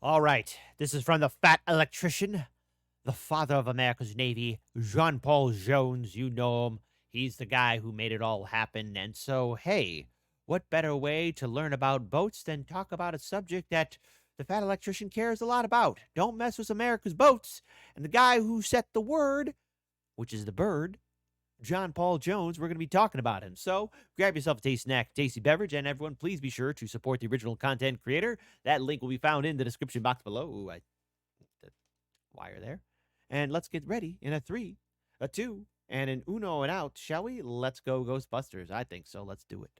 All right, this is from the fat electrician, the father of America's Navy, Jean-Paul Jones. You know him. He's the guy who made it all happen. And so, hey, what better way to learn about boats than talk about a subject that the fat electrician cares a lot about? Don't mess with America's boats. And the guy who set the word, which is the bird, John Paul Jones, we're going to be talking about him. So grab yourself a tasty snack, tasty beverage, and everyone, please be sure to support the original content creator. That link will be found in the description box below. Ooh, the wire there. And let's get ready in a 3, a 2, and an uno and out, shall we? Let's go Ghostbusters. I think so. Let's do it.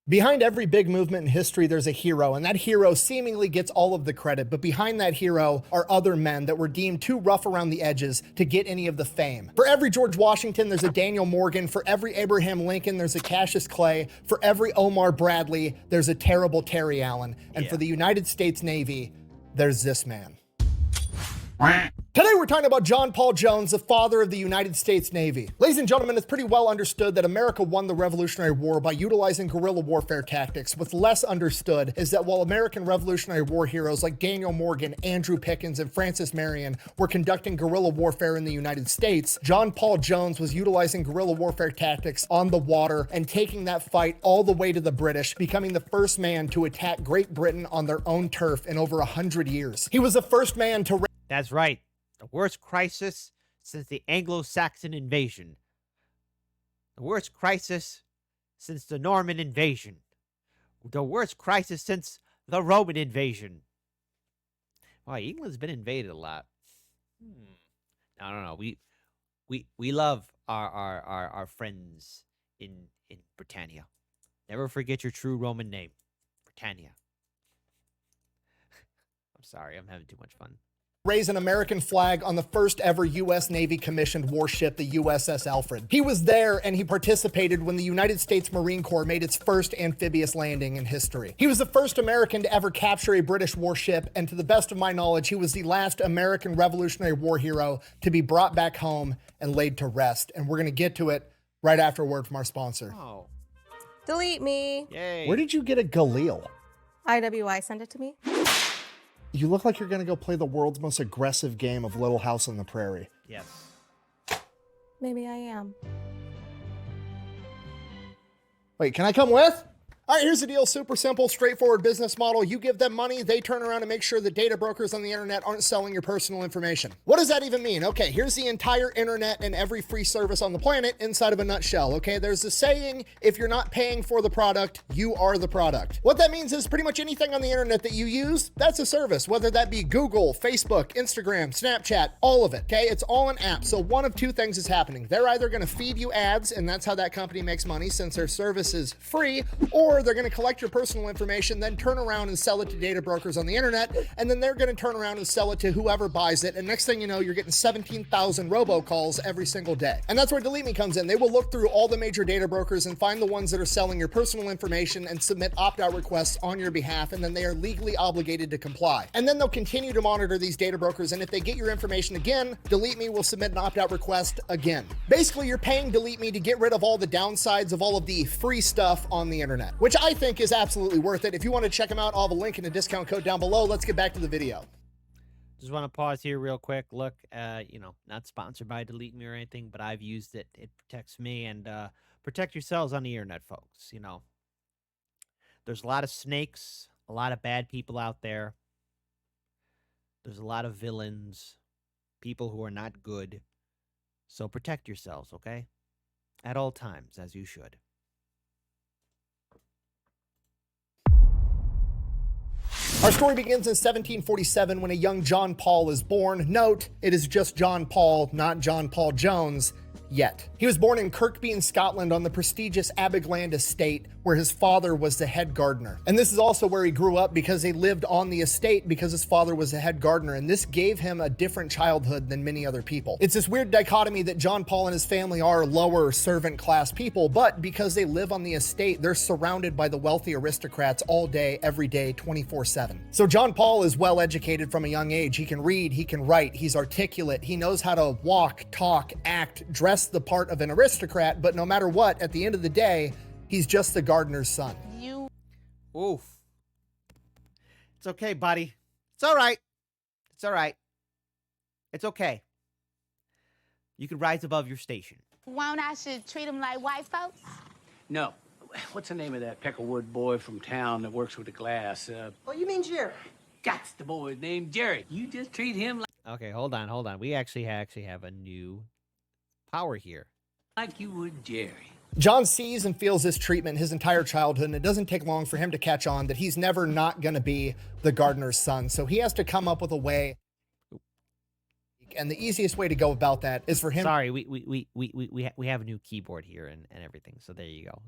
Behind every big movement in history, there's a hero, and that hero seemingly gets all of the credit, but behind that hero are other men that were deemed too rough around the edges to get any of the fame. For every George Washington, there's a Daniel Morgan. For every Abraham Lincoln, there's a Cassius Clay. For every Omar Bradley, there's a terrible Terry Allen. And for the United States Navy, there's this man. Today we're talking about John Paul Jones, the father of the United States Navy. Ladies and gentlemen, it's pretty well understood that America won the Revolutionary War by utilizing guerrilla warfare tactics. What's less understood is that while American Revolutionary War heroes like Daniel Morgan, Andrew Pickens, and Francis Marion were conducting guerrilla warfare in the United States, John Paul Jones was utilizing guerrilla warfare tactics on the water and taking that fight all the way to the British, becoming the first man to attack Great Britain on their own turf in over 100 years. He was the first man to... That's right. The worst crisis since the Anglo-Saxon invasion. The worst crisis since the Norman invasion. The worst crisis since the Roman invasion. Wow, England's been invaded a lot. I don't know. We love our friends in Britannia. Never forget your true Roman name. Britannia. I'm sorry, I'm having too much fun. Raise an American flag on the first ever U.S. Navy commissioned warship, the USS Alfred. He was there and he participated when the United States Marine Corps made its first amphibious landing in history. He was the first American to ever capture a British warship, and to the best of my knowledge, he was the last American Revolutionary War hero to be brought back home and laid to rest. And we're going to get to it right after a word from our sponsor. Oh. Delete me. Yay. Where did you get a Guerrilla? IWI sent it to me. You look like you're going to go play the world's most aggressive game of Little House on the Prairie. Yes. Maybe I am. Wait, can I come with? All right, here's the deal. Super simple, straightforward business model. You give them money, they turn around and make sure the data brokers on the internet aren't selling your personal information. What does that even mean? Okay, here's the entire internet and every free service on the planet inside of a nutshell, okay? There's a saying, if you're not paying for the product, you are the product. What that means is pretty much anything on the internet that you use, that's a service, whether that be Google, Facebook, Instagram, Snapchat, all of it, okay? It's all an app. So one of two things is happening. They're either gonna feed you ads, and that's how that company makes money since their service is free, or they're going to collect your personal information, then turn around and sell it to data brokers on the internet, and then they're going to turn around and sell it to whoever buys it, and next thing you know, you're getting 17,000 robocalls every single day. And that's where Delete Me comes in. They will look through all the major data brokers and find the ones that are selling your personal information and submit opt-out requests on your behalf, and then they are legally obligated to comply. And then they'll continue to monitor these data brokers, and if they get your information again, Delete Me will submit an opt-out request again. Basically, you're paying Delete Me to get rid of all the downsides of all of the free stuff on the internet, which I think is absolutely worth it. If you want to check them out, I'll have a link and a discount code down below. Let's get back to the video. Just want to pause here real quick. Look, not sponsored by Delete Me or anything, but I've used it. It protects me, and protect yourselves on the internet, folks. You know, there's a lot of snakes, a lot of bad people out there. There's a lot of villains, people who are not good. So protect yourselves, okay? At all times, as you should. Our story begins in 1747 when a young John Paul is born. Note, it is just John Paul, not John Paul Jones, yet. He was born in Kirkby in Scotland on the prestigious Abbeyland estate where his father was the head gardener. And this is also where he grew up because they lived on the estate because his father was the head gardener, and this gave him a different childhood than many other people. It's this weird dichotomy that John Paul and his family are lower servant class people, but because they live on the estate, they're surrounded by the wealthy aristocrats all day, every day, 24/7. So John Paul is well educated from a young age. He can read, he can write, he's articulate, he knows how to walk, talk, act, dress the part of an aristocrat, but no matter what, at the end of the day, he's just the gardener's son. Oof. It's okay, buddy. It's all right. It's all right. It's okay. You can rise above your station. Won't I should treat them like white folks? No. What's the name of that Peckerwood boy from town that works with the glass? Oh, you mean Jerry? That's the boy's name, Jerry. You just treat him Okay, hold on. We actually have a new power here. like you would Jerry. John sees and feels this treatment his entire childhood, and it doesn't take long for him to catch on that he's never not going to be the gardener's son. So he has to come up with a way. And the easiest way to go about that is for him. Sorry, we have a new keyboard here and everything. So there you go.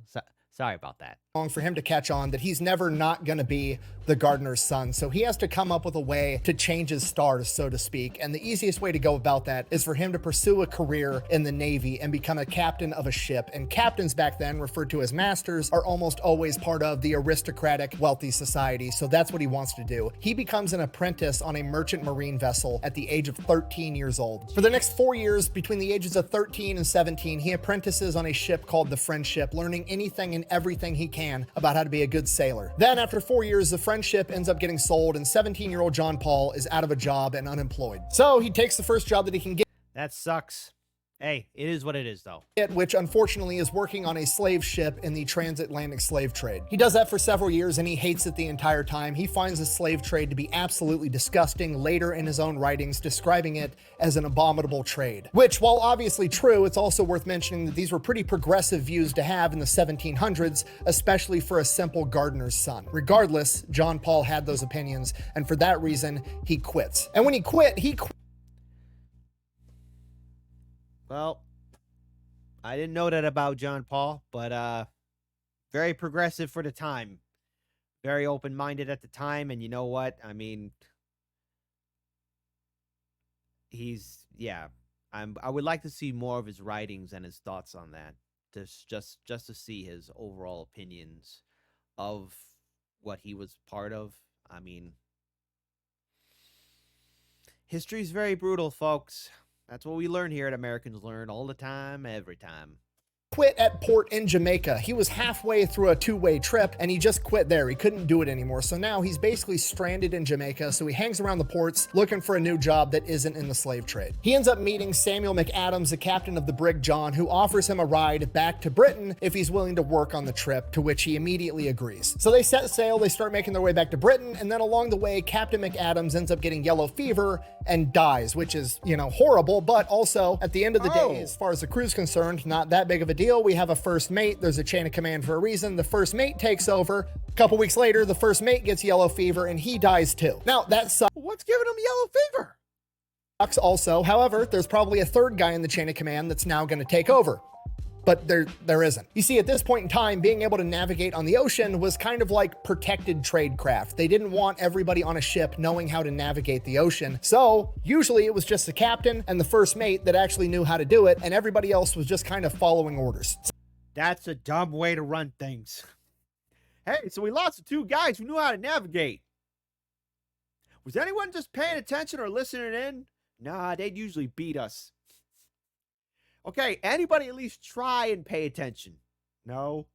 Sorry about that. For him to catch on that he's never not going to be the gardener's son. So he has to come up with a way to change his stars, so to speak. And the easiest way to go about that is for him to pursue a career in the Navy and become a captain of a ship. And captains back then, referred to as masters, are almost always part of the aristocratic, wealthy society. So that's what he wants to do. He becomes an apprentice on a merchant marine vessel at the age of 13 years old. For the next 4 years, between the ages of 13 and 17, he apprentices on a ship called the Friendship, learning anything and everything he can about how to be a good sailor. Then after 4 years, the Friendship ends up getting sold, and 17-year-old John Paul is out of a job and unemployed. So he takes the first job that he can get. That sucks. Hey, it is what it is, though. Which unfortunately is working on a slave ship in the transatlantic slave trade. He does that for several years and he hates it the entire time. He finds the slave trade to be absolutely disgusting, later in his own writings describing it as an abominable trade. Which, while obviously true, it's also worth mentioning that these were pretty progressive views to have in the 1700s, especially for a simple gardener's son. Regardless, John Paul had those opinions, and for that reason, he quits. And when he quit, Well, I didn't know that about John Paul, but very progressive for the time. Very open-minded at the time, and you know what? I mean, I would like to see more of his writings and his thoughts on that. Just to see his overall opinions of what he was part of. I mean, history's very brutal, folks. That's what we learn here at Americans Learn all the time, every time. Quit at port in Jamaica. He was halfway through a two-way trip and he just quit there. He couldn't do it anymore. So now he's basically stranded in Jamaica. So he hangs around the ports looking for a new job that isn't in the slave trade. He ends up meeting Samuel McAdams, the captain of the brig John, who offers him a ride back to Britain if he's willing to work on the trip, to which he immediately agrees. So they set sail, they start making their way back to Britain, and then along the way, Captain McAdams ends up getting yellow fever and dies, which is, horrible, but also at the end of the day, as far as the crew's concerned, not that big of a deal. We have a first mate. There's a chain of command for a reason. The first mate takes over. A couple weeks later, the first mate gets yellow fever and he dies too. Now, that sucks. What's giving him yellow fever? Also, however, there's probably a third guy in the chain of command that's now going to take over. But there isn't. You see, at this point in time, being able to navigate on the ocean was kind of like protected tradecraft. They didn't want everybody on a ship knowing how to navigate the ocean. So usually it was just the captain and the first mate that actually knew how to do it, and everybody else was just kind of following orders. That's a dumb way to run things. Hey, so we lost the two guys who knew how to navigate. Was anyone just paying attention or listening in? Nah, they'd usually beat us. Okay, anybody at least try and pay attention? No?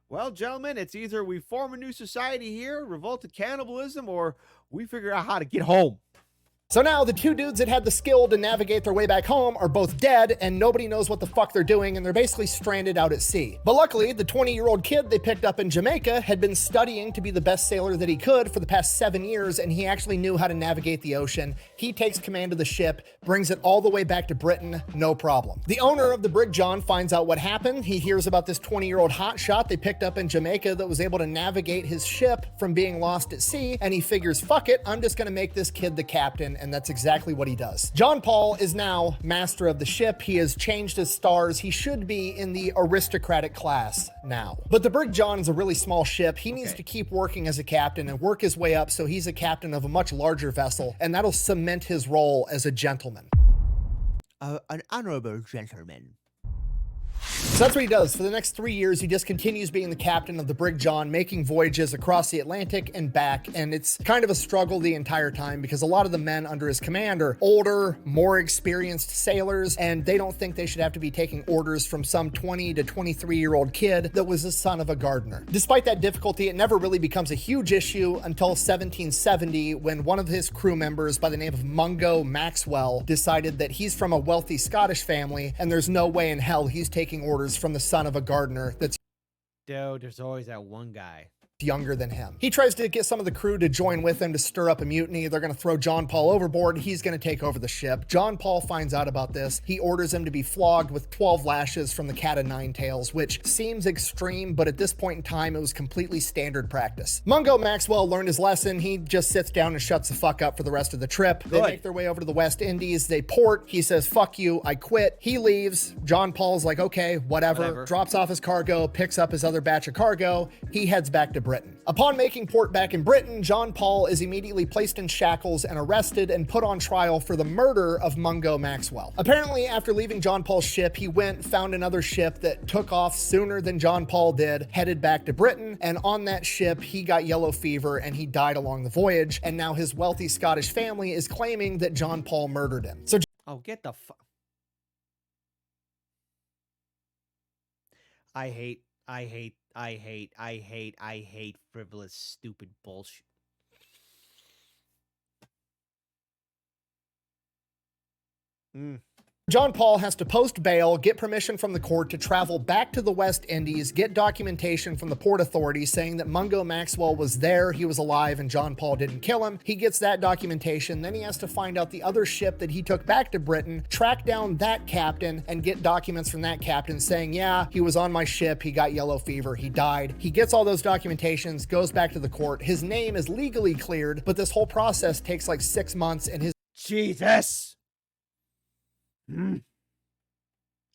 Well, gentlemen, it's either we form a new society here, revolt to cannibalism, or we figure out how to get home. So now the two dudes that had the skill to navigate their way back home are both dead, and nobody knows what the fuck they're doing, and they're basically stranded out at sea. But luckily, the 20-year-old kid they picked up in Jamaica had been studying to be the best sailor that he could for the past 7 years, and he actually knew how to navigate the ocean. He takes command of the ship, brings it all the way back to Britain, no problem. The owner of the brig John finds out what happened. He hears about this 20-year-old hotshot they picked up in Jamaica that was able to navigate his ship from being lost at sea, and he figures, fuck it, I'm just gonna make this kid the captain, and that's exactly what he does. John Paul is now master of the ship. He has changed his stars. He should be in the aristocratic class now. But the brig John is a really small ship. He needs to keep working as a captain and work his way up so he's a captain of a much larger vessel, and that'll cement his role as a gentleman. An honorable gentleman. So that's what he does. For the next 3 years, he just continues being the captain of the Brig John, making voyages across the Atlantic and back. And it's kind of a struggle the entire time because a lot of the men under his command are older, more experienced sailors, and they don't think they should have to be taking orders from some 20 to 23-year-old kid that was the son of a gardener. Despite that difficulty, it never really becomes a huge issue until 1770, when one of his crew members by the name of Mungo Maxwell decided that he's from a wealthy Scottish family and there's no way in hell he's taking orders from the son of a gardener that's Dude, there's always that one guy younger than him. He tries to get some of the crew to join with him to stir up a mutiny. They're going to throw John Paul overboard. He's going to take over the ship. John Paul finds out about this. He orders him to be flogged with 12 lashes from the cat of nine tails, which seems extreme, but at this point in time, it was completely standard practice. Mungo Maxwell learned his lesson. He just sits down and shuts the fuck up for the rest of the trip. They make their way over to the West Indies. They port. He says, fuck you, I quit. He leaves. John Paul's like, okay, whatever. Drops off his cargo, picks up his other batch of cargo. He heads back to Britain. Upon making port back in Britain, John Paul is immediately placed in shackles and arrested and put on trial for the murder of Mungo Maxwell. Apparently, after leaving John Paul's ship, he found another ship that took off sooner than John Paul did, headed back to Britain, and on that ship, he got yellow fever and he died along the voyage, and now his wealthy Scottish family is claiming that John Paul murdered him. So Oh, get the fuck. I hate frivolous, stupid bullshit. John Paul has to post bail, get permission from the court to travel back to the West Indies, get documentation from the port authorities saying that Mungo Maxwell was there, he was alive, and John Paul didn't kill him. He gets that documentation. Then he has to find out the other ship that he took back to Britain, track down that captain, and get documents from that captain saying, yeah, he was on my ship, he got yellow fever, he died. He gets all those documentations, goes back to the court. His name is legally cleared, but this whole process takes like 6 months, and his Jesus!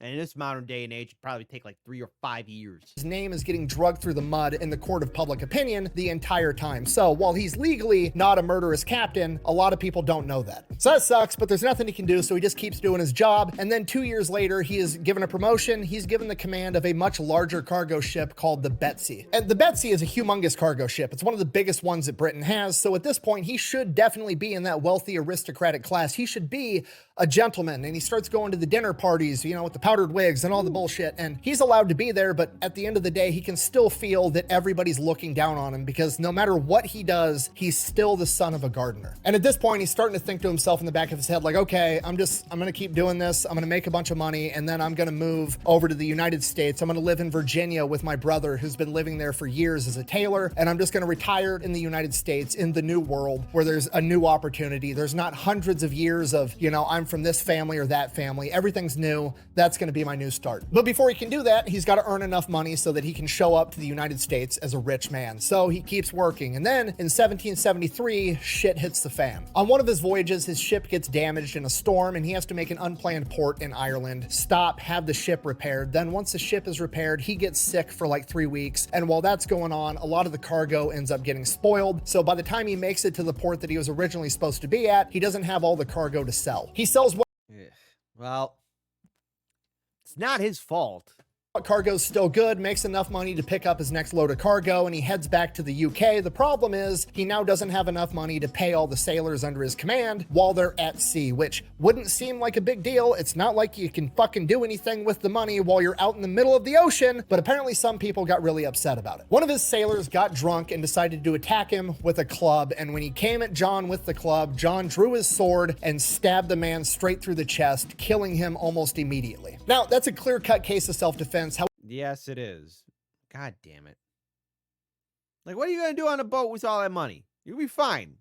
And in this modern day and age, it'd probably take like 3 or 5 years. His name is getting drugged through the mud in the court of public opinion the entire time. So while he's legally not a murderous captain, a lot of people don't know that. So that sucks, but there's nothing he can do, so he just keeps doing his job. And then 2 years later, he is given a promotion. He's given the command of a much larger cargo ship called the Betsy. And the Betsy is a humongous cargo ship. It's one of the biggest ones that Britain has. So at this point, he should definitely be in that wealthy aristocratic class. He should be a gentleman, and he starts going to the dinner parties, you know, with the powdered wigs and all the bullshit, and he's allowed to be there, but at the end of the day, he can still feel that everybody's looking down on him because no matter what he does, he's still the son of a gardener. And at this point, he's starting to think to himself in the back of his head, like, okay, I'm gonna keep doing this, I'm gonna make a bunch of money, and then I'm gonna move over to the United States. I'm gonna live in Virginia with my brother who's been living there for years as a tailor, and I'm just gonna retire in the United States in the new world where there's a new opportunity. There's not hundreds of years of, you know, I'm from this family or that family. Everything's new. That's going to be my new start. But before he can do that, he's got to earn enough money so that he can show up to the United States as a rich man. So he keeps working. And then in 1773, shit hits the fan. On one of his voyages, his ship gets damaged in a storm and he has to make an unplanned port in Ireland, stop, have the ship repaired. Then once the ship is repaired, he gets sick for like 3 weeks. And while that's going on, a lot of the cargo ends up getting spoiled. So by the time he makes it to the port that he was originally supposed to be at, he doesn't have all the cargo to sell. He sells what Well, it's not his fault. Cargo's still good, makes enough money to pick up his next load of cargo, and he heads back to the UK. The problem is he now doesn't have enough money to pay all the sailors under his command while they're at sea, which wouldn't seem like a big deal. It's not like you can fucking do anything with the money while you're out in the middle of the ocean, but apparently some people got really upset about it. One of his sailors got drunk and decided to attack him with a club, and when he came at John with the club, John drew his sword and stabbed the man straight through the chest, killing him almost immediately. Now, that's a clear-cut case of self-defense. Yes, it is. God damn it. Like, what are you going to do on a boat with all that money? You'll be fine.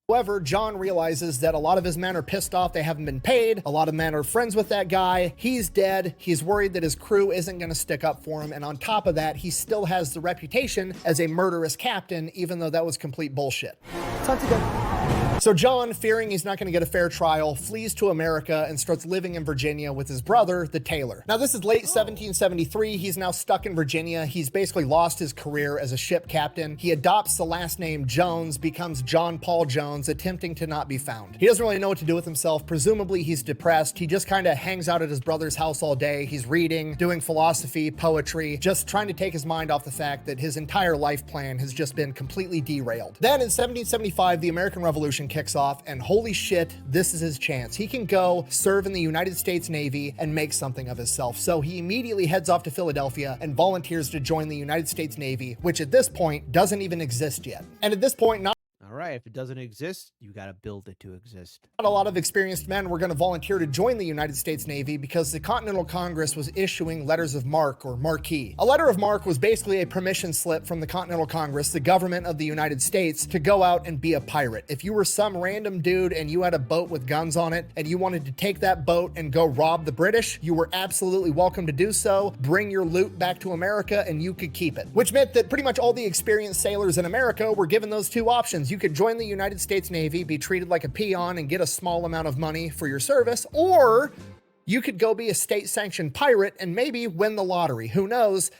However, John realizes that a lot of his men are pissed off they haven't been paid. A lot of men are friends with that guy. He's dead. He's worried that his crew isn't going to stick up for him. And on top of that, he still has the reputation as a murderous captain, even though that was complete bullshit. Talk to you. So John, fearing he's not going to get a fair trial, flees to America and starts living in Virginia with his brother, the Taylor. Now, this is late 1773. He's now stuck in Virginia. He's basically lost his career as a ship captain. He adopts the last name Jones, becomes John Paul Jones, attempting to not be found. He doesn't really know what to do with himself. Presumably, he's depressed. He just kind of hangs out at his brother's house all day. He's reading, doing philosophy, poetry, just trying to take his mind off the fact that his entire life plan has just been completely derailed. Then in 1775, the American Revolution kicks off, and holy shit, this is his chance. He can go serve in the United States Navy and make something of himself. So he immediately heads off to Philadelphia and volunteers to join the United States Navy, which at this point doesn't even exist yet. And at this point, not All right, if it doesn't exist, you got to build it to exist. a lot of experienced men were going to volunteer to join the United States Navy because the Continental Congress was issuing letters of marque or marquee. A letter of marque was basically a permission slip from the Continental Congress, the government of the United States, to go out and be a pirate. If you were some random dude and you had a boat with guns on it and you wanted to take that boat and go rob the British, you were absolutely welcome to do so. Bring your loot back to America and you could keep it. Which meant that pretty much all the experienced sailors in America were given those two options. You could join the United States Navy, be treated like a peon and get a small amount of money for your service, or you could go be a state-sanctioned pirate and maybe win the lottery. Who knows?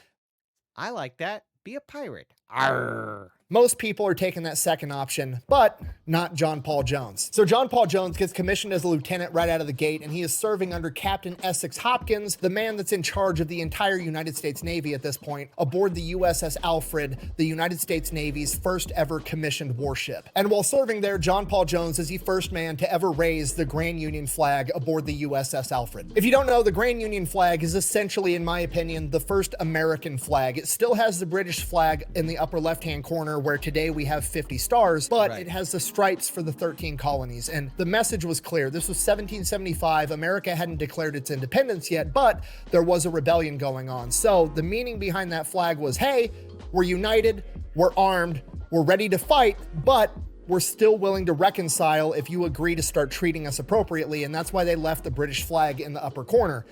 I like that. Be a pirate. Arr. Most people are taking that second option, but not John Paul Jones. So John Paul Jones gets commissioned as a lieutenant right out of the gate, and he is serving under Captain Essex Hopkins, the man that's in charge of the entire United States Navy at this point, aboard the USS Alfred, the United States Navy's first ever commissioned warship. And while serving there, John Paul Jones is the first man to ever raise the Grand Union flag aboard the USS Alfred. If you don't know, the Grand Union flag is essentially, in my opinion, the first American flag. It still has the British flag in the upper left-hand corner, where today we have 50 stars, but It has the stripes for the 13 colonies. And the message was clear. This was 1775. America hadn't declared its independence yet, but there was a rebellion going on. So the meaning behind that flag was, hey, we're united, we're armed, we're ready to fight, but we're still willing to reconcile if you agree to start treating us appropriately. And that's why they left the British flag in the upper corner.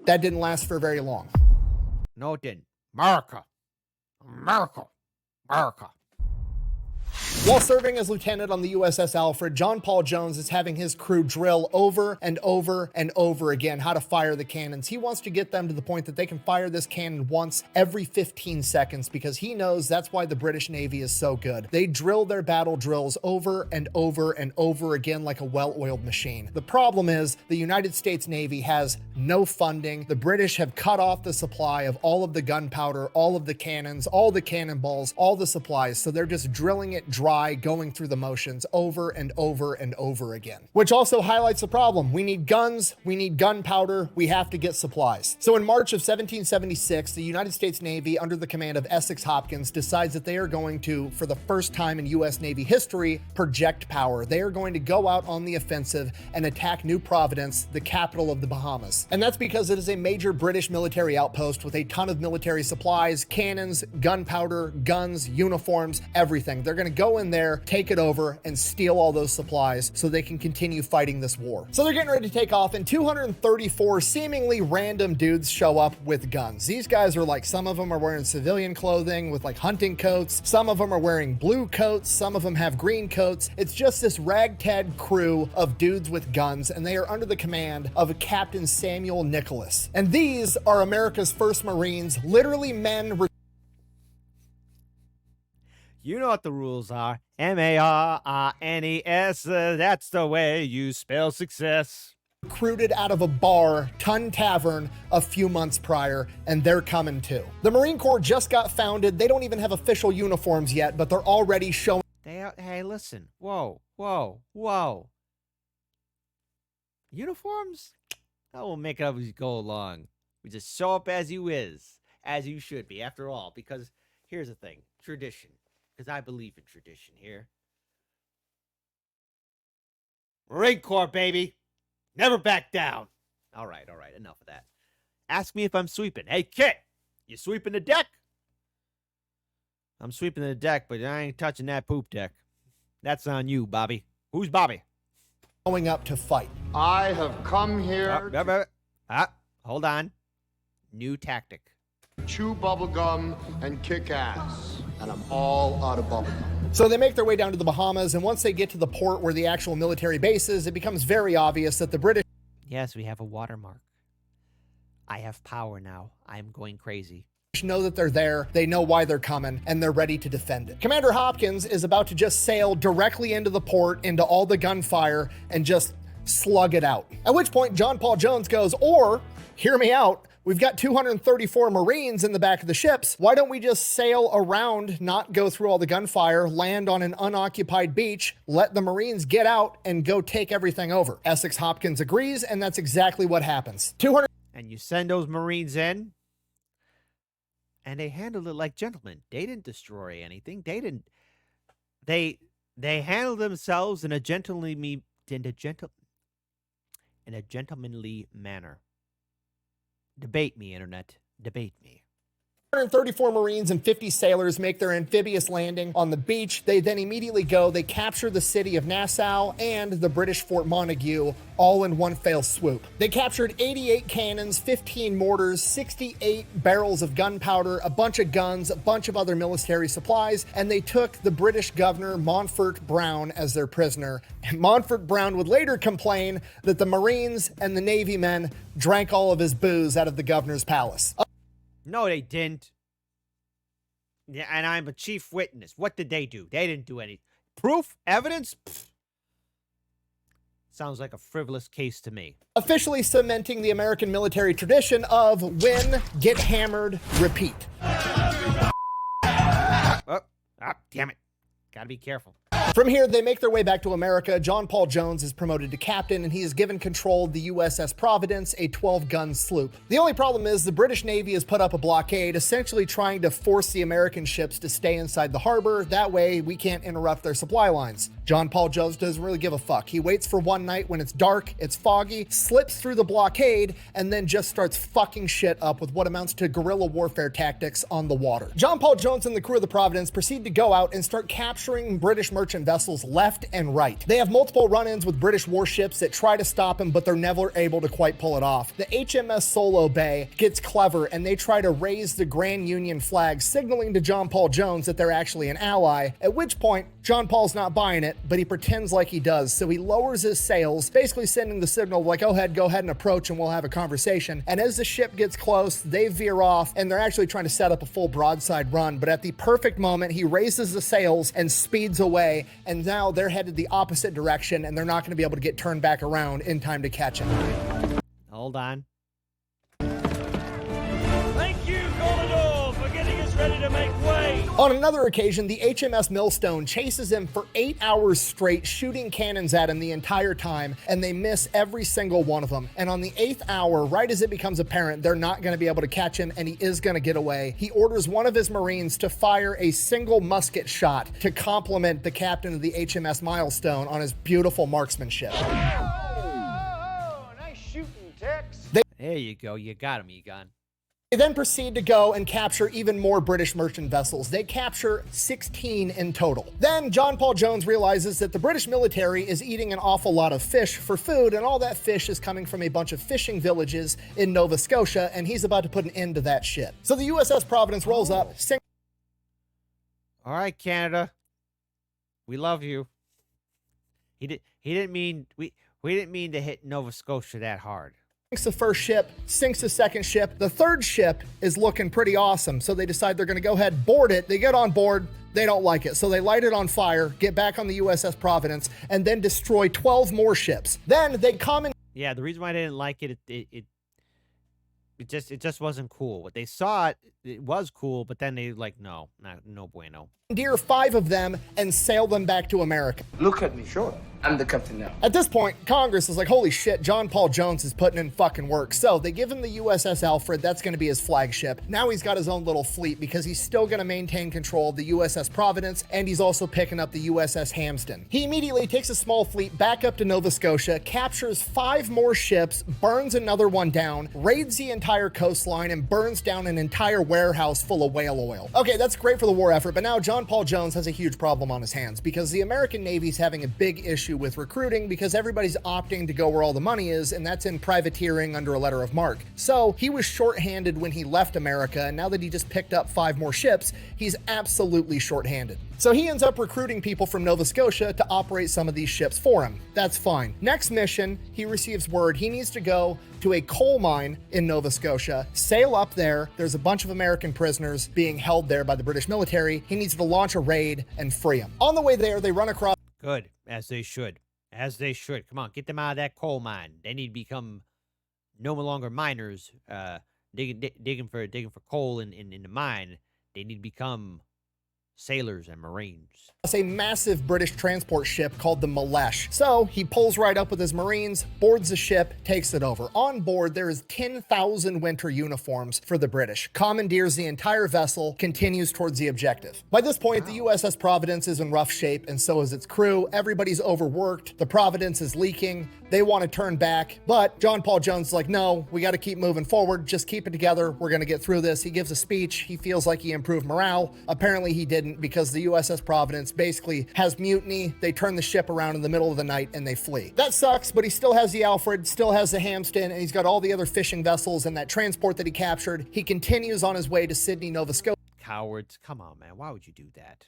That didn't last for very long. No, it didn't. America. America. America. While serving as lieutenant on the USS Alfred, John Paul Jones is having his crew drill over and over and over again how to fire the cannons. He wants to get them to the point that they can fire this cannon once every 15 seconds because he knows that's why the British Navy is so good. They drill their battle drills over and over and over again like a well-oiled machine. The problem is the United States Navy has no funding. The British have cut off the supply of all of the gunpowder, all of the cannons, all the cannonballs, all the supplies. So they're just drilling it dry, going through the motions over and over and over again. Which also highlights the problem. We need guns, we need gunpowder, we have to get supplies. So in March of 1776, the United States Navy, under the command of Essex Hopkins, decides that they are going to, for the first time in US Navy history, project power. They are going to go out on the offensive and attack New Providence, the capital of the Bahamas. And that's because it is a major British military outpost with a ton of military supplies, cannons, gunpowder, guns, uniforms, everything. They're going to go in there, take it over, and steal all those supplies so they can continue fighting this war. So they're getting ready to take off, and 234 seemingly random dudes show up with guns. These guys are like, some of them are wearing civilian clothing with like hunting coats. Some of them are wearing blue coats. Some of them have green coats. It's just this ragtag crew of dudes with guns, and they are under the command of Captain Samuel Nicholas. And these are America's first Marines, literally men. You know what the rules are. M-A-R-I-N-E-S. That's the way you spell success. Recruited out of a bar, Ton Tavern, a few months prior, and they're coming too. The Marine Corps just got founded. They don't even have official uniforms yet, but they're already showing. Hey, listen. Whoa, whoa, whoa. Uniforms? That will make it up as you go along. We just show up as you is, as you should be, after all. Because here's the thing. Tradition. Because I believe in tradition here. Marine Corps, baby. Never back down. All right. Enough of that. Ask me if I'm sweeping. Hey, Kit, you sweeping the deck? I'm sweeping the deck, but I ain't touching that poop deck. That's on you, Bobby. Who's Bobby? Going up to fight. I have come here Hold on. New tactic. to chew bubblegum and kick ass. and I'm all out of bubblegum. So they make their way down to the Bahamas, and once they get to the port where the actual military base is, it becomes very obvious that the British Yes, we have a watermark. I have power now. I'm going crazy. know that they're there, they know why they're coming, and they're ready to defend it. Commander Hopkins is about to just sail directly into the port, into all the gunfire, and just slug it out. At which point, John Paul Jones goes, or, hear me out, we've got 234 Marines in the back of the ships. Why don't we just sail around, not go through all the gunfire, land on an unoccupied beach, let the Marines get out, and go take everything over? Essex Hopkins agrees, and that's exactly what happens. And you send those Marines in, and they handled it like gentlemen. They didn't destroy anything. They handled themselves in a gentlemanly manner. Debate me, internet. Debate me. 134 Marines and 50 sailors make their amphibious landing on the beach. They then immediately go, they capture the city of Nassau and the British Fort Montague all in one fell swoop. They captured 88 cannons, 15 mortars, 68 barrels of gunpowder, a bunch of guns, a bunch of other military supplies, and they took the British governor, Montfort Brown, as their prisoner. And Montfort Brown would later complain that the Marines and the Navy men drank all of his booze out of the governor's palace. No, they didn't. Yeah, and I'm a chief witness. What did they do? They didn't do any proof, evidence. Pfft. Sounds like a frivolous case to me. Officially cementing the American military tradition of win, get hammered, repeat. Oh, damn it. Gotta be careful. From here, they make their way back to America. John Paul Jones is promoted to captain, and he is given control of the USS Providence, a 12-gun sloop. The only problem is the British Navy has put up a blockade, essentially trying to force the American ships to stay inside the harbor. That way, we can't interrupt their supply lines. John Paul Jones doesn't really give a fuck. He waits for one night when it's dark, it's foggy, slips through the blockade, and then just starts fucking shit up with what amounts to guerrilla warfare tactics on the water. John Paul Jones and the crew of the Providence proceed to go out and start capturing British merchant vessels left and right. They have multiple run-ins with British warships that try to stop him, but they're never able to quite pull it off. The HMS Solo Bay gets clever, and they try to raise the Grand Union flag, signaling to John Paul Jones that they're actually an ally, at which point John Paul's not buying it, but he pretends like he does. So he lowers his sails, basically sending the signal like, go ahead and approach and we'll have a conversation. And as the ship gets close, they veer off, and they're actually trying to set up a full broadside run. But at the perfect moment, he raises the sails and speeds away, and now they're headed the opposite direction, and they're not going to be able to get turned back around in time to catch him. Hold on. Thank you, Commodore, for getting us ready to make way. On another occasion, the HMS Millstone chases him for 8 hours straight, shooting cannons at him the entire time, and they miss every single one of them. And on the 8th hour, right as it becomes apparent they're not going to be able to catch him and he is going to get away, he orders one of his Marines to fire a single musket shot to compliment the captain of the HMS Milestone on his beautiful marksmanship. Oh, nice shooting, Tex. There you go. You got him, Egon. They then proceed to go and capture even more British merchant vessels. They capture 16 in total. Then John Paul Jones realizes that the British military is eating an awful lot of fish for food, and all that fish is coming from a bunch of fishing villages in Nova Scotia, and he's about to put an end to that shit. So the USS Providence rolls up, All right, Canada. We love you. We didn't mean to hit Nova Scotia that hard. sinks the first ship, sinks the second ship. The third ship is looking pretty awesome, so they decide they're going to go ahead, board it. They get on board. They don't like it, so they light it on fire, get back on the USS Providence, and then destroy 12 more ships. Then they come Yeah, the reason why I didn't like it, it just wasn't cool. What they saw, it was cool, but then they like, no bueno. commandeer 5 of them and sail them back to America. Look at me, sure. I'm the captain now. At this point, Congress is like, holy shit, John Paul Jones is putting in fucking work. So they give him the USS Alfred. That's going to be his flagship. Now he's got his own little fleet because he's still going to maintain control of the USS Providence, and he's also picking up the USS Hampden. He immediately takes a small fleet back up to Nova Scotia, captures 5 more ships, burns another one down, raids the entire coastline, and burns down an entire warehouse full of whale oil. Okay, that's great for the war effort, but now John Paul Jones has a huge problem on his hands because the American Navy's having a big issue issue with recruiting because everybody's opting to go where all the money is, and that's in privateering under a letter of marque. So he was shorthanded when he left America, and now that he just picked up 5 more ships, he's absolutely shorthanded. So he ends up recruiting people from Nova Scotia to operate some of these ships for him. That's fine. Next mission, he receives word he needs to go to a coal mine in Nova Scotia, sail up there. There's a bunch of American prisoners being held there by the British military. He needs to launch a raid and free them. On the way there, they run across... Good, as they should. As they should. Come on, get them out of that coal mine. They need to become no longer miners, digging for coal in the mine. They need to become sailors and marines. It's a massive British transport ship called the Malesh. So he pulls right up with his Marines, boards the ship, takes it over. On board, there is 10,000 winter uniforms for the British. Commandeers the entire vessel, continues towards the objective. By this point, the USS Providence is in rough shape, and so is its crew. Everybody's overworked. The Providence is leaking. They want to turn back, but John Paul Jones is like, no, we got to keep moving forward. Just keep it together. We're going to get through this. He gives a speech. He feels like he improved morale. Apparently he didn't, because the USS Providence basically has mutiny. They turn the ship around in the middle of the night and they flee. That sucks, but he still has the Alfred, still has the Hampton, and he's got all the other fishing vessels and that transport that he captured. He continues on his way to Sydney, Nova Scotia. Cowards. Come on, man. Why would you do that?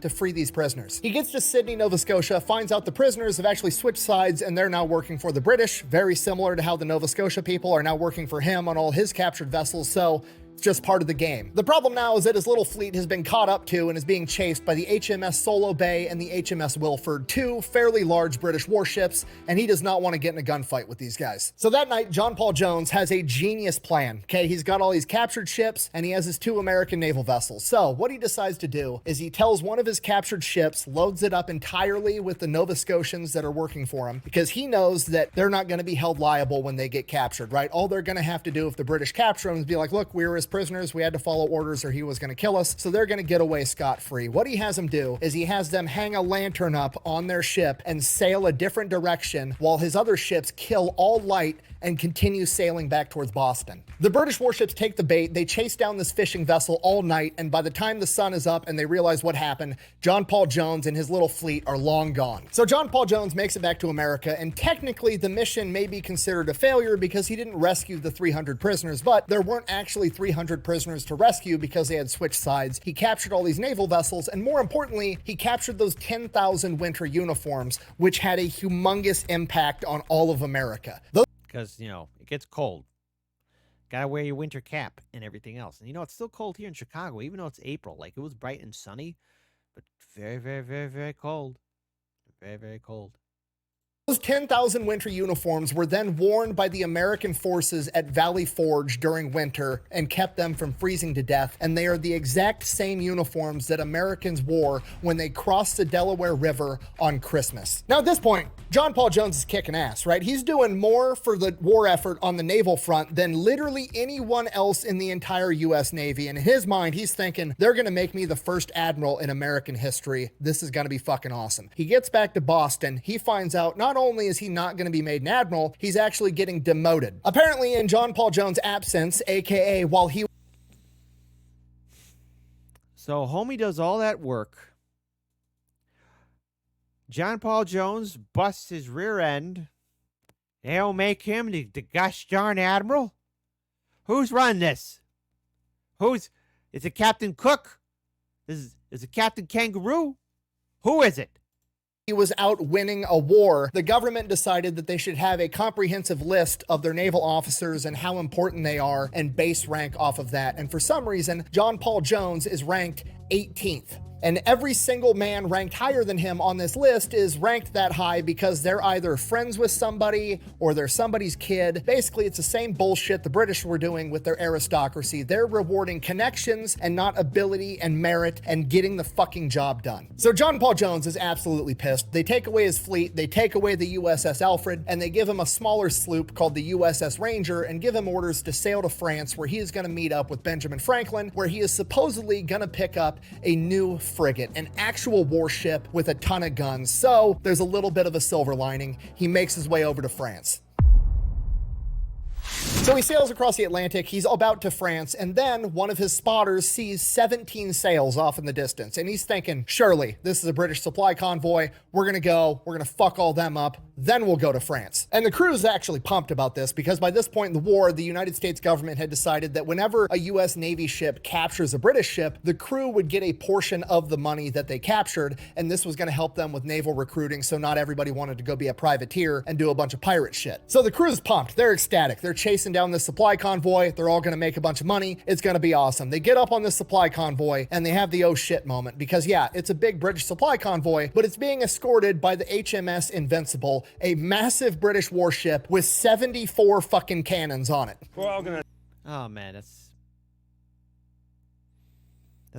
To free these prisoners. He gets to Sydney, Nova Scotia, finds out the prisoners have actually switched sides and they're now working for the British, very similar to how the Nova Scotia people are now working for him on all his captured vessels. So it's just part of the game. The problem now is that his little fleet has been caught up to and is being chased by the HMS Solo Bay and the HMS Wilford, 2 fairly large British warships, and he does not want to get in a gunfight with these guys. So that night, John Paul Jones has a genius plan. Okay, he's got all these captured ships and he has his 2 American naval vessels. So what he decides to do is he tells one of his captured ships, loads it up entirely with the Nova Scotians that are working for him, because he knows that they're not going to be held liable when they get captured, right? All they're going to have to do if the British capture them is be like, look, we were his prisoners, we had to follow orders or he was going to kill us, so they're going to get away scot-free. What he has them do is he has them hang a lantern up on their ship and sail a different direction while his other ships kill all light and continue sailing back towards Boston. The British warships take the bait, they chase down this fishing vessel all night, and by the time the sun is up and they realize what happened, John Paul Jones and his little fleet are long gone. So John Paul Jones makes it back to America, and technically the mission may be considered a failure because he didn't rescue the 300 prisoners, but there weren't actually 300 prisoners to rescue because they had switched sides. He captured all these naval vessels, and more importantly, he captured those 10,000 winter uniforms, which had a humongous impact on all of America. Because, you know, it gets cold. Gotta wear your winter cap and everything else. And, you know, it's still cold here in Chicago, even though it's April. Like, it was bright and sunny, but very, very, very, very cold. Very, very cold. Those 10,000 winter uniforms were then worn by the American forces at Valley Forge during winter and kept them from freezing to death, and they are the exact same uniforms that Americans wore when they crossed the Delaware River on Christmas. Now at this point, John Paul Jones is kicking ass, right? He's doing more for the war effort on the naval front than literally anyone else in the entire US Navy, and in his mind, he's thinking, they're gonna make me the first admiral in American history. This is gonna be fucking awesome. He gets back to Boston, he finds out not only is he not going to be made an admiral, he's actually getting demoted. Apparently, in John Paul Jones' absence, aka while he... So homie does all that work. John Paul Jones busts his rear end. They'll make him the gosh darn admiral? Who's running this? Is it Captain Cook? Is it Captain Kangaroo? Who is it? He was out winning a war. The government decided that they should have a comprehensive list of their naval officers and how important they are and base rank off of that. And for some reason, John Paul Jones is ranked 18th. And every single man ranked higher than him on this list is ranked that high because they're either friends with somebody or they're somebody's kid. Basically, it's the same bullshit the British were doing with their aristocracy. They're rewarding connections and not ability and merit and getting the fucking job done. So John Paul Jones is absolutely pissed. They take away his fleet, they take away the USS Alfred, and they give him a smaller sloop called the USS Ranger and give him orders to sail to France, where he is going to meet up with Benjamin Franklin, where he is supposedly going to pick up a new frigate, an actual warship with a ton of guns. So there's a little bit of a silver lining. He makes his way over to France. So he sails across the Atlantic, he's about to France, and then one of his spotters sees 17 sails off in the distance, and he's thinking, surely, this is a British supply convoy, we're gonna fuck all them up, then we'll go to France. And the crew is actually pumped about this, because by this point in the war, the United States government had decided that whenever a US Navy ship captures a British ship, the crew would get a portion of the money that they captured, and this was gonna help them with naval recruiting, so not everybody wanted to go be a privateer and do a bunch of pirate shit. So the crew's pumped, they're ecstatic, they're chasing down this supply convoy, they're all gonna make a bunch of money, it's gonna be awesome. They get up on this supply convoy and they have the oh shit moment, because yeah, it's a big British supply convoy, but it's being escorted by the HMS Invincible, a massive British warship with 74 fucking cannons on it. We're all gonna Oh man, that's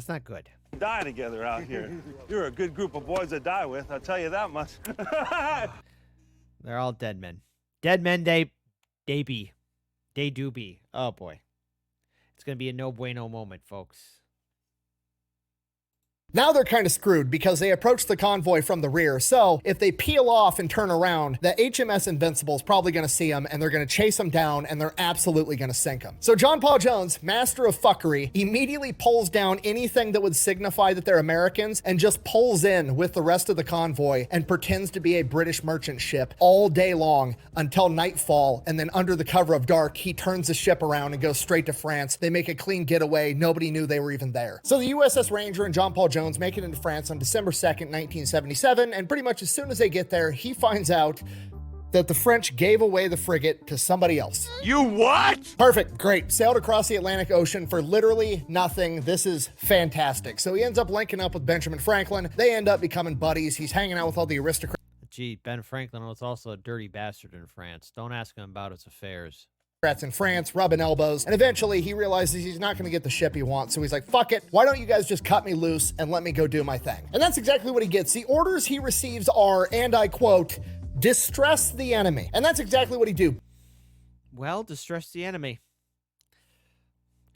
not good. die together out here. You're a good group of boys to die with, I'll tell you that much. They're all dead men. Dead men, they be. They do be. Oh boy. It's gonna be a no bueno moment, folks. Now they're kind of screwed because they approach the convoy from the rear. So if they peel off and turn around, the HMS Invincible is probably going to see them and they're going to chase them down and they're absolutely going to sink them. So John Paul Jones, master of fuckery, immediately pulls down anything that would signify that they're Americans and just pulls in with the rest of the convoy and pretends to be a British merchant ship all day long until nightfall. And then under the cover of dark, he turns the ship around and goes straight to France. They make a clean getaway. Nobody knew they were even there. So the USS Ranger and John Paul Jones make it into France on December 2nd, 1977, and pretty much as soon as they get there, he finds out that the French gave away the frigate to somebody else. You what? Perfect, great. Sailed across the Atlantic Ocean for literally nothing. This is fantastic. So he ends up linking up with Benjamin Franklin. They end up becoming buddies. He's hanging out with all the aristocrats Gee, Ben Franklin was also a dirty bastard in France. Don't ask him about his affairs. in France, rubbing elbows, and eventually he realizes he's not going to get the ship he wants, so he's like, fuck it, why don't you guys just cut me loose and let me go do my thing? And that's exactly what he gets. The orders he receives are, and I quote, distress the enemy. And that's exactly what he do. Well, distress the enemy.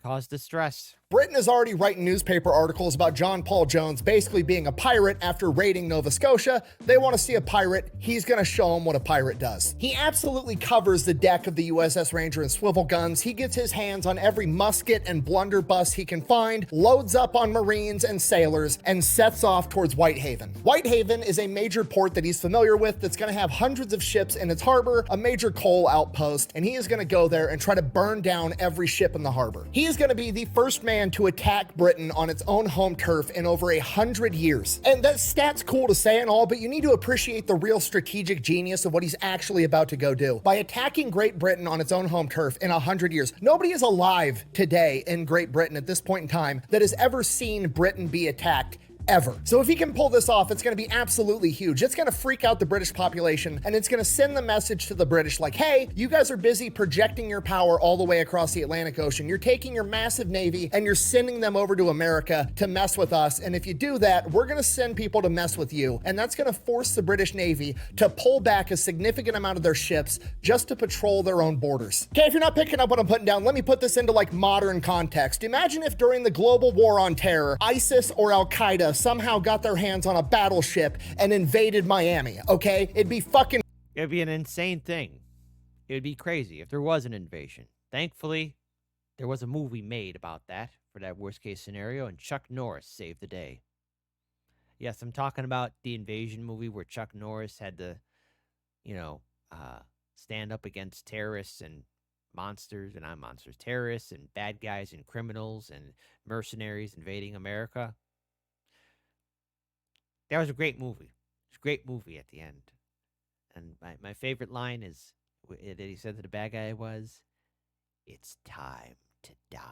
Cause distress. Britain is already writing newspaper articles about John Paul Jones basically being a pirate after raiding Nova Scotia. They want to see a pirate. He's going to show them what a pirate does. He absolutely covers the deck of the USS Ranger in swivel guns. He gets his hands on every musket and blunderbuss he can find, loads up on Marines and sailors, and sets off towards Whitehaven. Whitehaven is a major port that he's familiar with that's going to have hundreds of ships in its harbor, a major coal outpost, and he is going to go there and try to burn down every ship in the harbor. He is going to be the first man to attack Britain on its own home turf in over 100 years. And that stat's cool to say and all, but you need to appreciate the real strategic genius of what he's actually about to go do. By attacking Great Britain on its own home turf in 100 years, nobody is alive today in Great Britain at this point in time that has ever seen Britain be attacked ever. So if he can pull this off, it's going to be absolutely huge. It's going to freak out the British population, and it's going to send the message to the British like, hey, you guys are busy projecting your power all the way across the Atlantic Ocean. You're taking your massive navy and you're sending them over to America to mess with us. And if you do that, we're going to send people to mess with you. And that's going to force the British Navy to pull back a significant amount of their ships just to patrol their own borders. Okay, if you're not picking up what I'm putting down, let me put this into like modern context. Imagine if during the global war on terror, ISIS or Al-Qaeda somehow got their hands on a battleship and invaded Miami, okay? It'd be fucking... It'd be an insane thing. It would be crazy if there was an invasion. Thankfully, there was a movie made about that for that worst case scenario, and Chuck Norris saved the day. Yes, I'm talking about the invasion movie where Chuck Norris had to, stand up against terrorists and monsters, and not monsters, terrorists and bad guys and criminals and mercenaries invading America. That was a great movie. It was a great movie at the end. And my favorite line is that he said to the bad guy was, "It's time to die."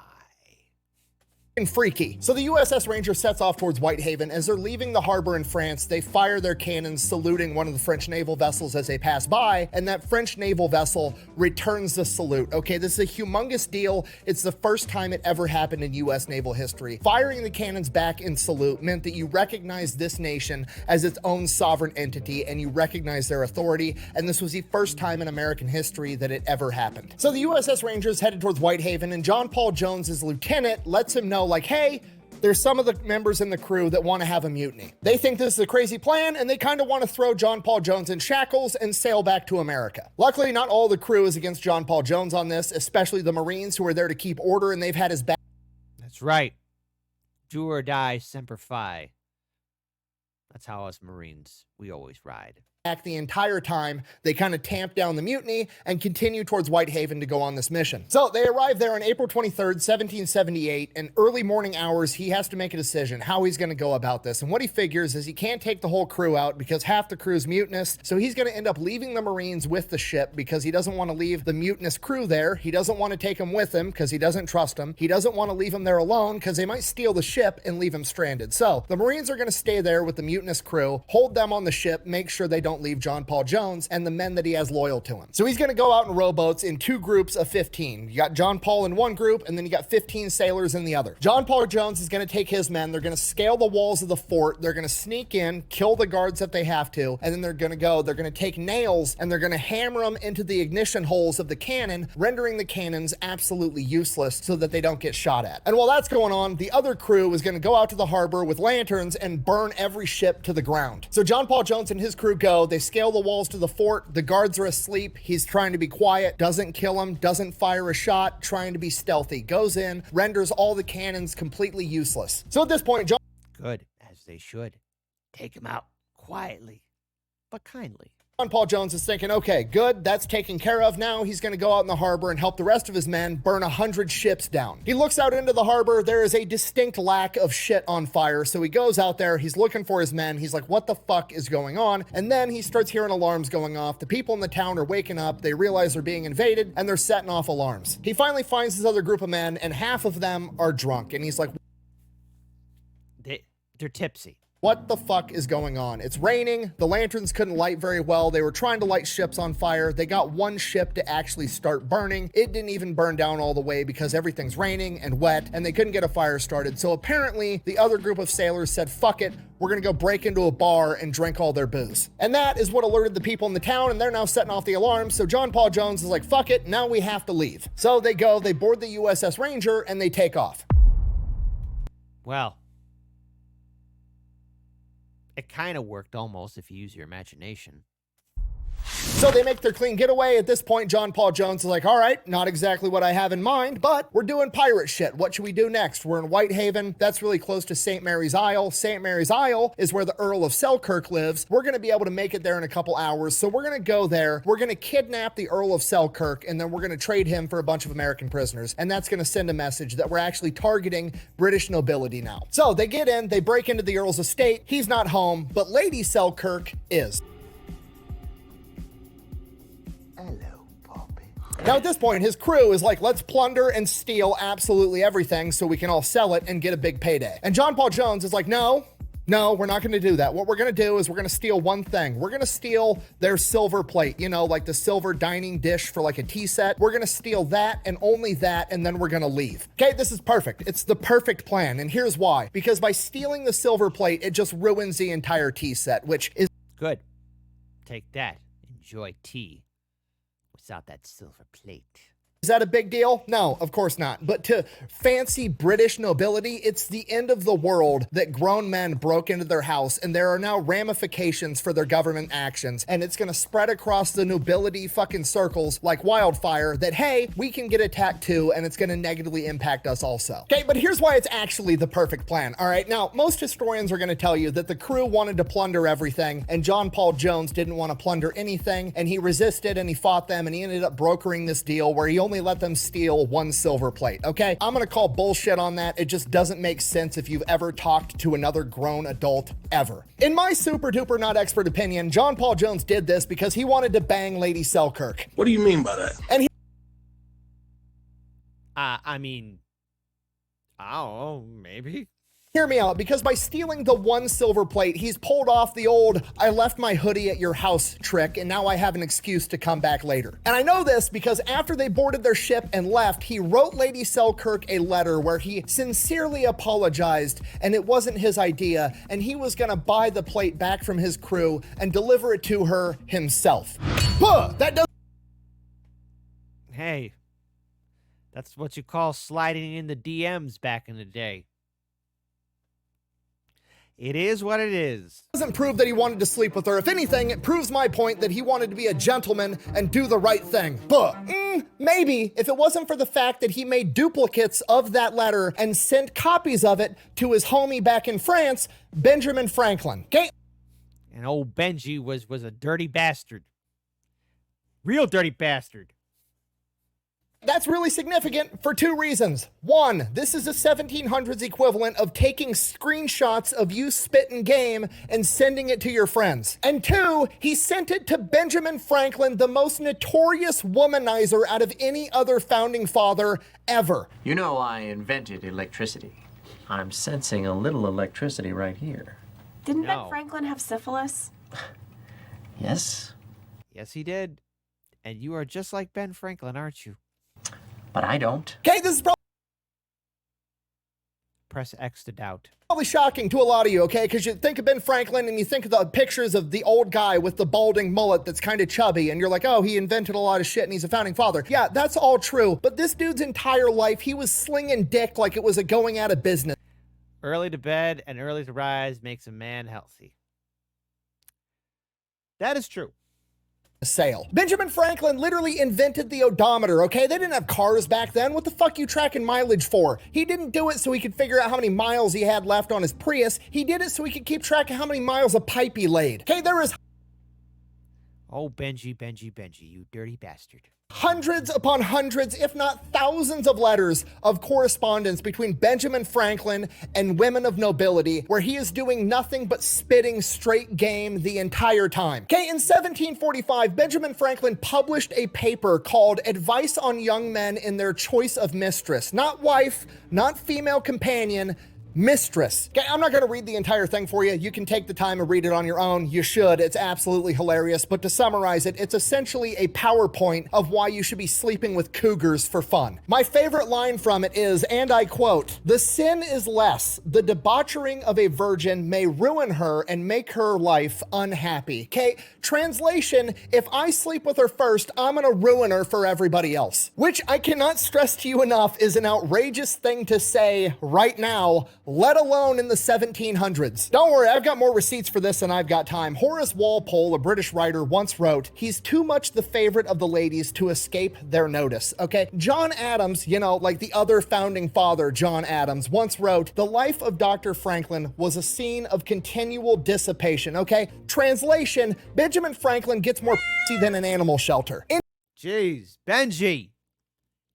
freaky. So the USS Ranger sets off towards Whitehaven. As they're leaving the harbor in France, they fire their cannons, saluting one of the French naval vessels as they pass by, and that French naval vessel returns the salute. Okay, this is a humongous deal. It's the first time it ever happened in US naval history. Firing the cannons back in salute meant that you recognize this nation as its own sovereign entity and you recognize their authority, and this was the first time in American history that it ever happened. So the USS Ranger is headed towards Whitehaven, and John Paul Jones, his lieutenant, lets him know, like, hey, there's some of the members in the crew that want to have a mutiny. They think this is a crazy plan, and they kind of want to throw John Paul Jones in shackles and sail back to America. Luckily, not all the crew is against John Paul Jones on this, especially the Marines who are there to keep order, and they've had his back. That's right. Do or die, semper fi. That's how us Marines, we always ride. The entire time. They kind of tamp down the mutiny and continue towards Whitehaven to go on this mission. So they arrive there on April 23rd, 1778, and early morning hours, he has to make a decision how he's going to go about this. And what he figures is he can't take the whole crew out because half the crew's mutinous. So he's going to end up leaving the Marines with the ship because he doesn't want to leave the mutinous crew there. He doesn't want to take them with him because he doesn't trust them. He doesn't want to leave them there alone because they might steal the ship and leave him stranded. So the Marines are going to stay there with the mutinous crew, hold them on the ship, make sure they don't leave John Paul Jones and the men that he has loyal to him. So he's going to go out in rowboats in 2 groups of 15. You got John Paul in one group, and then you got 15 sailors in the other. John Paul Jones is going to take his men. They're going to scale the walls of the fort. They're going to sneak in, kill the guards if they have to, and then they're going to take nails and they're going to hammer them into the ignition holes of the cannon, rendering the cannons absolutely useless so that they don't get shot at. And while that's going on, the other crew is going to go out to the harbor with lanterns and burn every ship to the ground. So John Paul Jones and his crew go, they scale the walls to the fort. The guards are asleep. He's trying to be quiet, doesn't kill them, doesn't fire a shot, trying to be stealthy. Goes in, renders all the cannons completely useless. So at this point, John... Good, as they should. Take him out quietly, but kindly. John Paul Jones is thinking, okay, good, that's taken care of. Now he's going to go out in the harbor and help the rest of his men burn 100 ships down. He looks out into the harbor. There is a distinct lack of shit on fire. So he goes out there. He's looking for his men. He's like, what the fuck is going on? And then he starts hearing alarms going off. The people in the town are waking up. They realize they're being invaded and they're setting off alarms. He finally finds his other group of men and half of them are drunk. And he's like, they're tipsy. What the fuck is going on? It's raining. The lanterns couldn't light very well. They were trying to light ships on fire. They got one ship to actually start burning. It didn't even burn down all the way because everything's raining and wet and they couldn't get a fire started. So apparently the other group of sailors said, fuck it. We're going to go break into a bar and drink all their booze. And that is what alerted the people in the town, and they're now setting off the alarms. So John Paul Jones is like, fuck it. Now we have to leave. So they go, they board the USS Ranger and they take off. Well, it kind of worked almost if you use your imagination. So they make their clean getaway. At this point, John Paul Jones is like, all right, not exactly what I have in mind, but we're doing pirate shit. What should we do next? We're in Whitehaven. That's really close to St. Mary's Isle. St. Mary's Isle is where the Earl of Selkirk lives. We're going to be able to make it there in a couple hours. So we're going to go there. We're going to kidnap the Earl of Selkirk, and then we're going to trade him for a bunch of American prisoners. And that's going to send a message that we're actually targeting British nobility now. So they get in, they break into the Earl's estate. He's not home, but Lady Selkirk is. Now, at this point, his crew is like, let's plunder and steal absolutely everything so we can all sell it and get a big payday. And John Paul Jones is like, no, we're not going to do that. What we're going to do is we're going to steal one thing. We're going to steal their silver plate, you know, like the silver dining dish for like a tea set. We're going to steal that and only that, and then we're going to leave. Okay, this is perfect. It's the perfect plan. And here's why. Because by stealing the silver plate, it just ruins the entire tea set, which is... Good. Take that. Enjoy tea. Without that silver plate. Is that a big deal? No, of course not. But to fancy British nobility, it's the end of the world that grown men broke into their house, and there are now ramifications for their government actions, and it's gonna spread across the nobility fucking circles like wildfire that, hey, we can get attacked too, and it's gonna negatively impact us also. Okay, but here's why it's actually the perfect plan, all right? Now, most historians are gonna tell you that the crew wanted to plunder everything, and John Paul Jones didn't want to plunder anything, and he resisted, and he fought them, and he ended up brokering this deal where he only let them steal one silver plate, okay? I'm gonna call bullshit on that. It just doesn't make sense if you've ever talked to another grown adult ever. In my super duper not expert opinion, John Paul Jones did this because he wanted to bang Lady Selkirk. What do you mean by that? And I mean, I don't know, maybe. hear me out, because by stealing the one silver plate, he's pulled off the old, I left my hoodie at your house trick, and now I have an excuse to come back later. And I know this because after they boarded their ship and left, he wrote Lady Selkirk a letter where he sincerely apologized, and it wasn't his idea, and he was gonna buy the plate back from his crew and deliver it to her himself. That does. Hey, that's what you call sliding in the DMs back in the day. It is what it is. Doesn't prove that he wanted to sleep with her. If anything, it proves my point that he wanted to be a gentleman and do the right thing. But maybe if it wasn't for the fact that he made duplicates of that letter and sent copies of it to his homie back in France, Benjamin Franklin. Okay? And old Benji was a dirty bastard. Real dirty bastard. That's really significant for two reasons. One, this is a 1700s equivalent of taking screenshots of you spitting game and sending it to your friends. And two, he sent it to Benjamin Franklin, the most notorious womanizer out of any other founding father ever. You know I invented electricity. I'm sensing a little electricity right here. Didn't No. Ben Franklin have syphilis? Yes, Yes, he did. And you are just like Ben Franklin, aren't you? but I don't. Okay, this is Press X to doubt. probably shocking to a lot of you, okay? Because you think of Ben Franklin and you think of the pictures of the old guy with the balding mullet that's kind of chubby, and you're like, oh, he invented a lot of shit and he's a founding father. Yeah, that's all true. But this dude's entire life, he was slinging dick like it was a going out of business. Early to bed and early to rise makes a man healthy. That is true. Sale. Benjamin Franklin literally invented the odometer, okay? They didn't have cars back then. What the fuck you tracking mileage for? He didn't do it so he could figure out how many miles he had left on his Prius. He did it so he could keep track of how many miles of pipe he laid. Okay, there is Oh, Benji, you dirty bastard. hundreds upon hundreds, if not thousands of letters of correspondence between Benjamin Franklin and women of nobility, where he is doing nothing but spitting straight game the entire time. Okay, in 1745, Benjamin Franklin published a paper called Advice on Young Men in Their Choice of Mistress. Not wife, not female companion, mistress. Okay, I'm not going to read the entire thing for you. You can take the time and read it on your own. You should. It's absolutely hilarious. But to summarize it, it's essentially a PowerPoint of why you should be sleeping with cougars for fun. My favorite line from it is, and I quote, "The sin is less. The debauchering of a virgin may ruin her and make her life unhappy." Okay, translation, if I sleep with her first, I'm going to ruin her for everybody else. Which I cannot stress to you enough is an outrageous thing to say right now, let alone in the 1700s. Don't worry, I've got more receipts for this than I've got time. Horace Walpole, a British writer, once wrote, "He's too much the favorite of the ladies to escape their notice." Okay, John Adams, you know, like the other founding father, John Adams, once wrote, "The life of Dr. Franklin was a scene of continual dissipation." Okay, translation, Benjamin Franklin gets more pussy than an animal shelter. Jeez, Benji.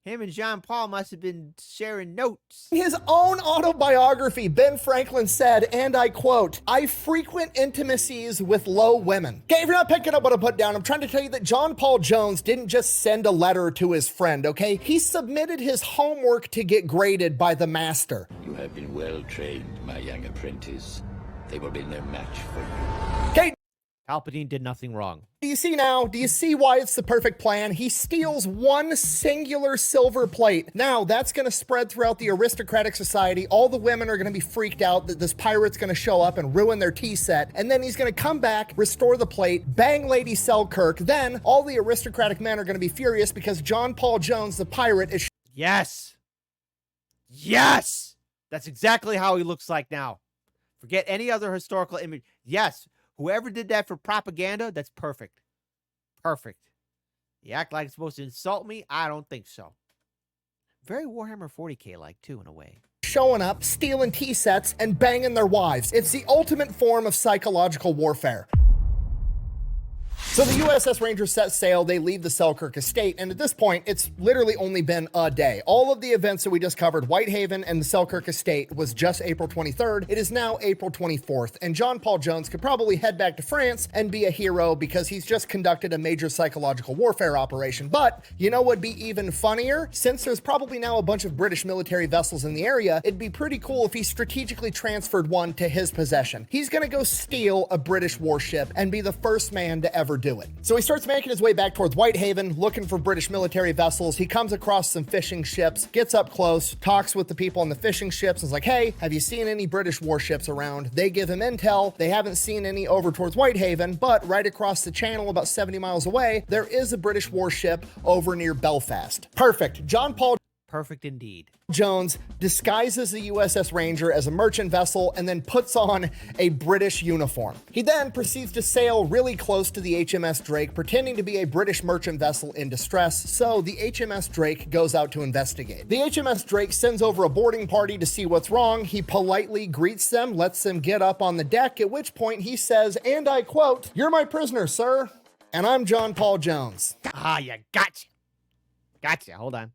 Him and John Paul must have been sharing notes. In his own autobiography, Ben Franklin said, and I quote, "I frequent intimacies with low women." Okay, if you're not picking up what I put down, I'm trying to tell you that John Paul Jones didn't just send a letter to his friend, okay? He submitted his homework to get graded by the master. You have been well trained, my young apprentice. They will be no match for you. Okay, Palpatine did nothing wrong. do you see now? Do you see why it's the perfect plan? He steals one singular silver plate. Now, that's going to spread throughout the aristocratic society. All the women are going to be freaked out that this pirate's going to show up and ruin their tea set. And then he's going to come back, restore the plate, bang Lady Selkirk. Then all the aristocratic men are going to be furious because John Paul Jones, the pirate, is Yes. Yes. That's exactly how he looks like now. Forget any other historical image. Yes. Whoever did that for propaganda, that's perfect. Perfect. You act like it's supposed to insult me? I don't think so. Very Warhammer 40K like, too, in a way. showing up, stealing tea sets, and banging their wives. It's the ultimate form of psychological warfare. So the USS Ranger set sail, they leave the Selkirk estate, and at this point, it's literally only been a day. All of the events that we just covered, Whitehaven and the Selkirk estate, was just April 23rd. It is now April 24th, and John Paul Jones could probably head back to France and be a hero because he's just conducted a major psychological warfare operation. But you know what'd be even funnier? Since there's probably now a bunch of British military vessels in the area, it'd be pretty cool if he strategically transferred one to his possession. He's gonna go steal a British warship and be the first man to ever do it. So he starts making his way back towards Whitehaven, looking for British military vessels. He comes across some fishing ships, gets up close, talks with the people on the fishing ships, and is like, hey, have you seen any British warships around? They give him intel. They haven't seen any over towards Whitehaven, but right across the channel, about 70 miles away, there is a British warship over near Belfast. Perfect. John Paul perfect indeed. Jones disguises the USS Ranger as a merchant vessel and then puts on a British uniform. He then proceeds to sail really close to the HMS Drake, pretending to be a British merchant vessel in distress, so the HMS Drake goes out to investigate. The HMS Drake sends over a boarding party to see what's wrong. He politely greets them, lets them get up on the deck, at which point he says, and I quote, "You're my prisoner, sir, and I'm John Paul Jones." Ah, you gotcha. Gotcha. Hold on.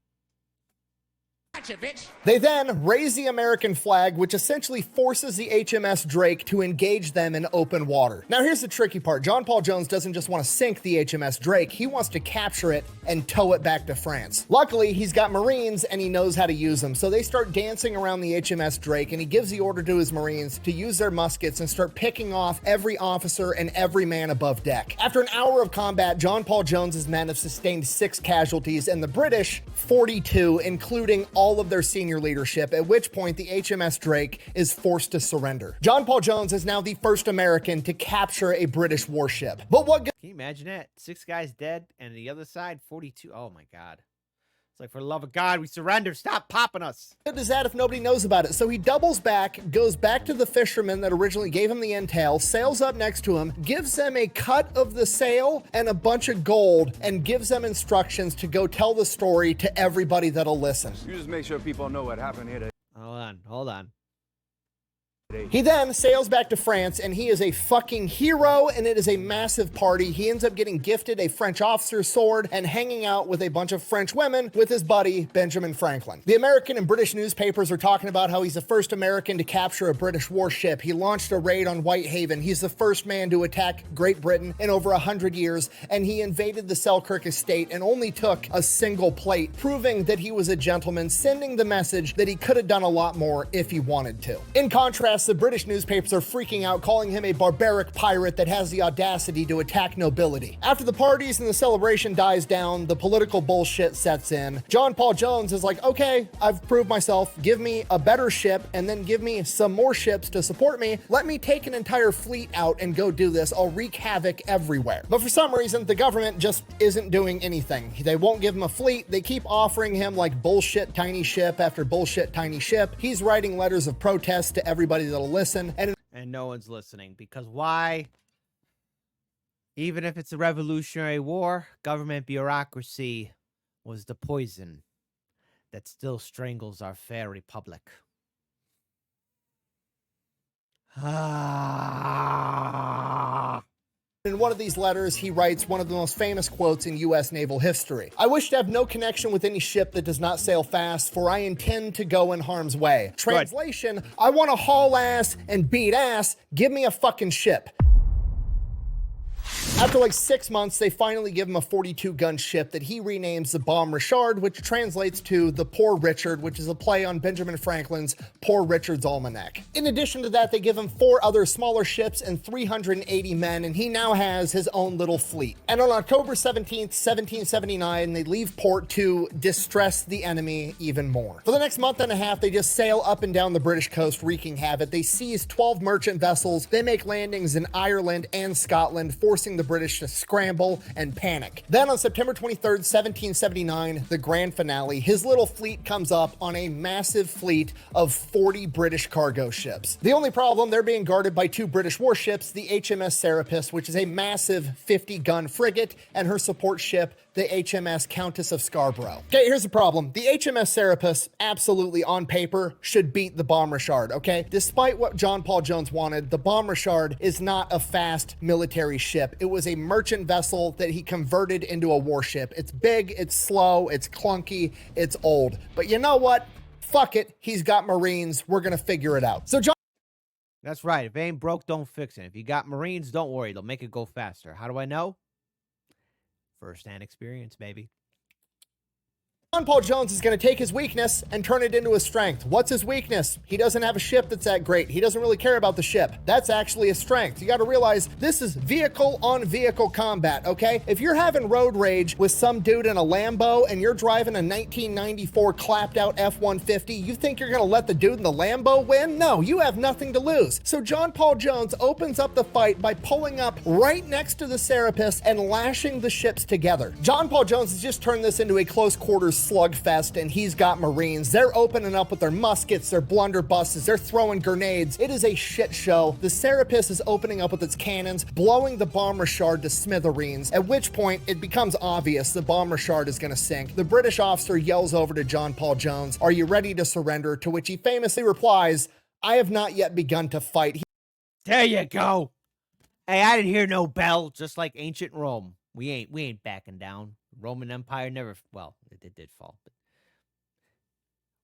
They then raise the American flag, which essentially forces the HMS Drake to engage them in open water. Now here's the tricky part. John Paul Jones doesn't just want to sink the HMS Drake, he wants to capture it and tow it back to France. Luckily, he's got Marines and he knows how to use them, so they start dancing around the HMS Drake and he gives the order to his Marines to use their muskets and start picking off every officer and every man above deck. After an hour of combat, John Paul Jones's men have sustained 6 casualties and the British 42, including all of their senior leadership, at which point the HMS Drake is forced to surrender. John Paul Jones is now the first American to capture a British warship. But what Can you imagine that? 6 guys dead, and the other side, 42. Oh my God. It's like, for the love of God, we surrender. Stop popping us. good is that if nobody knows about it? So he doubles back, goes back to the fisherman that originally gave him the intel, sails up next to him, gives them a cut of the sail and a bunch of gold, and gives them instructions to go tell the story to everybody that'll listen. You just make sure people know what happened here today. Hold on. He then sails back to France, and he is a fucking hero, and it is a massive party. He ends up getting gifted a French officer's sword and hanging out with a bunch of French women with his buddy, Benjamin Franklin. The American and British newspapers are talking about how he's the first American to capture a British warship. He launched a raid on Whitehaven. He's the first man to attack Great Britain in over 100 years, and he invaded the Selkirk estate and only took a single plate, proving that he was a gentleman, sending the message that he could have done a lot more if he wanted to. In contrast, the British newspapers are freaking out, calling him a barbaric pirate that has the audacity to attack nobility. After the parties and the celebration dies down, the political bullshit sets in. John Paul Jones is like, okay, I've proved myself. Give me a better ship and then give me some more ships to support me. Let me take an entire fleet out and go do this. I'll wreak havoc everywhere. But for some reason, the government just isn't doing anything. They won't give him a fleet. They keep offering him like bullshit tiny ship after bullshit tiny ship. He's writing letters of protest to everybody that'll listen, and no one's listening. Because why? Even if it's a revolutionary war, government bureaucracy was the poison that still strangles our fair republic. In one of these letters, he writes one of the most famous quotes in U.S. naval history. "I wish to have no connection with any ship that does not sail fast, for I intend to go in harm's way." Translation, I want to haul ass and beat ass. Give me a fucking ship. After like 6 months, they finally give him a 42-gun ship that he renames the Bomb Richard, which translates to the Poor Richard, which is a play on Benjamin Franklin's Poor Richard's Almanac. In addition to that, they give him 4 other smaller ships and 380 men, and he now has his own little fleet. And on October 17th, 1779, they leave port to distress the enemy even more. For the next month and a half, they just sail up and down the British coast, wreaking havoc. They seize 12 merchant vessels. They make landings in Ireland and Scotland, forcing the British to scramble and panic. Then on September 23rd, 1779, the grand finale, his little fleet comes up on a massive fleet of 40 British cargo ships. The only problem, they're being guarded by 2 British warships, the HMS Serapis, which is a massive 50-gun frigate, and her support ship, the HMS Countess of Scarborough. Okay, here's the problem. The HMS Serapis, absolutely on paper, should beat the Bomb Richard, okay? Despite what John Paul Jones wanted, the Bomb Richard is not a fast military ship. It was a merchant vessel that he converted into a warship. It's big, it's slow, it's clunky, it's old. But you know what? Fuck it. He's got Marines. We're gonna figure it out. So John That's right. If it ain't broke, don't fix it. If you got Marines, don't worry. They'll make it go faster. How do I know? First-hand experience, baby. John Paul Jones is going to take his weakness and turn it into a strength. What's his weakness? He doesn't have a ship that's that great. He doesn't really care about the ship. That's actually a strength. You got to realize this is vehicle-on-vehicle combat, okay? If you're having road rage with some dude in a Lambo and you're driving a 1994 clapped-out F-150, you think you're going to let the dude in the Lambo win? No, you have nothing to lose. So John Paul Jones opens up the fight by pulling up right next to the Serapis and lashing the ships together. John Paul Jones has just turned this into a close-quarters slugfest, and he's got Marines. They're opening up with their muskets, their blunderbusses, they're throwing grenades. It is a shit show. The Serapis is opening up with its cannons, blowing the bomber shard to smithereens, at which point it becomes obvious the bomber shard is going to sink. The British officer yells over to John Paul Jones, "Are you ready to surrender?" To which he famously replies, "I have not yet begun to fight." There you go. Hey, I didn't hear no bell, just like ancient Rome. We ain't backing down. Roman Empire never, well, it did fall. But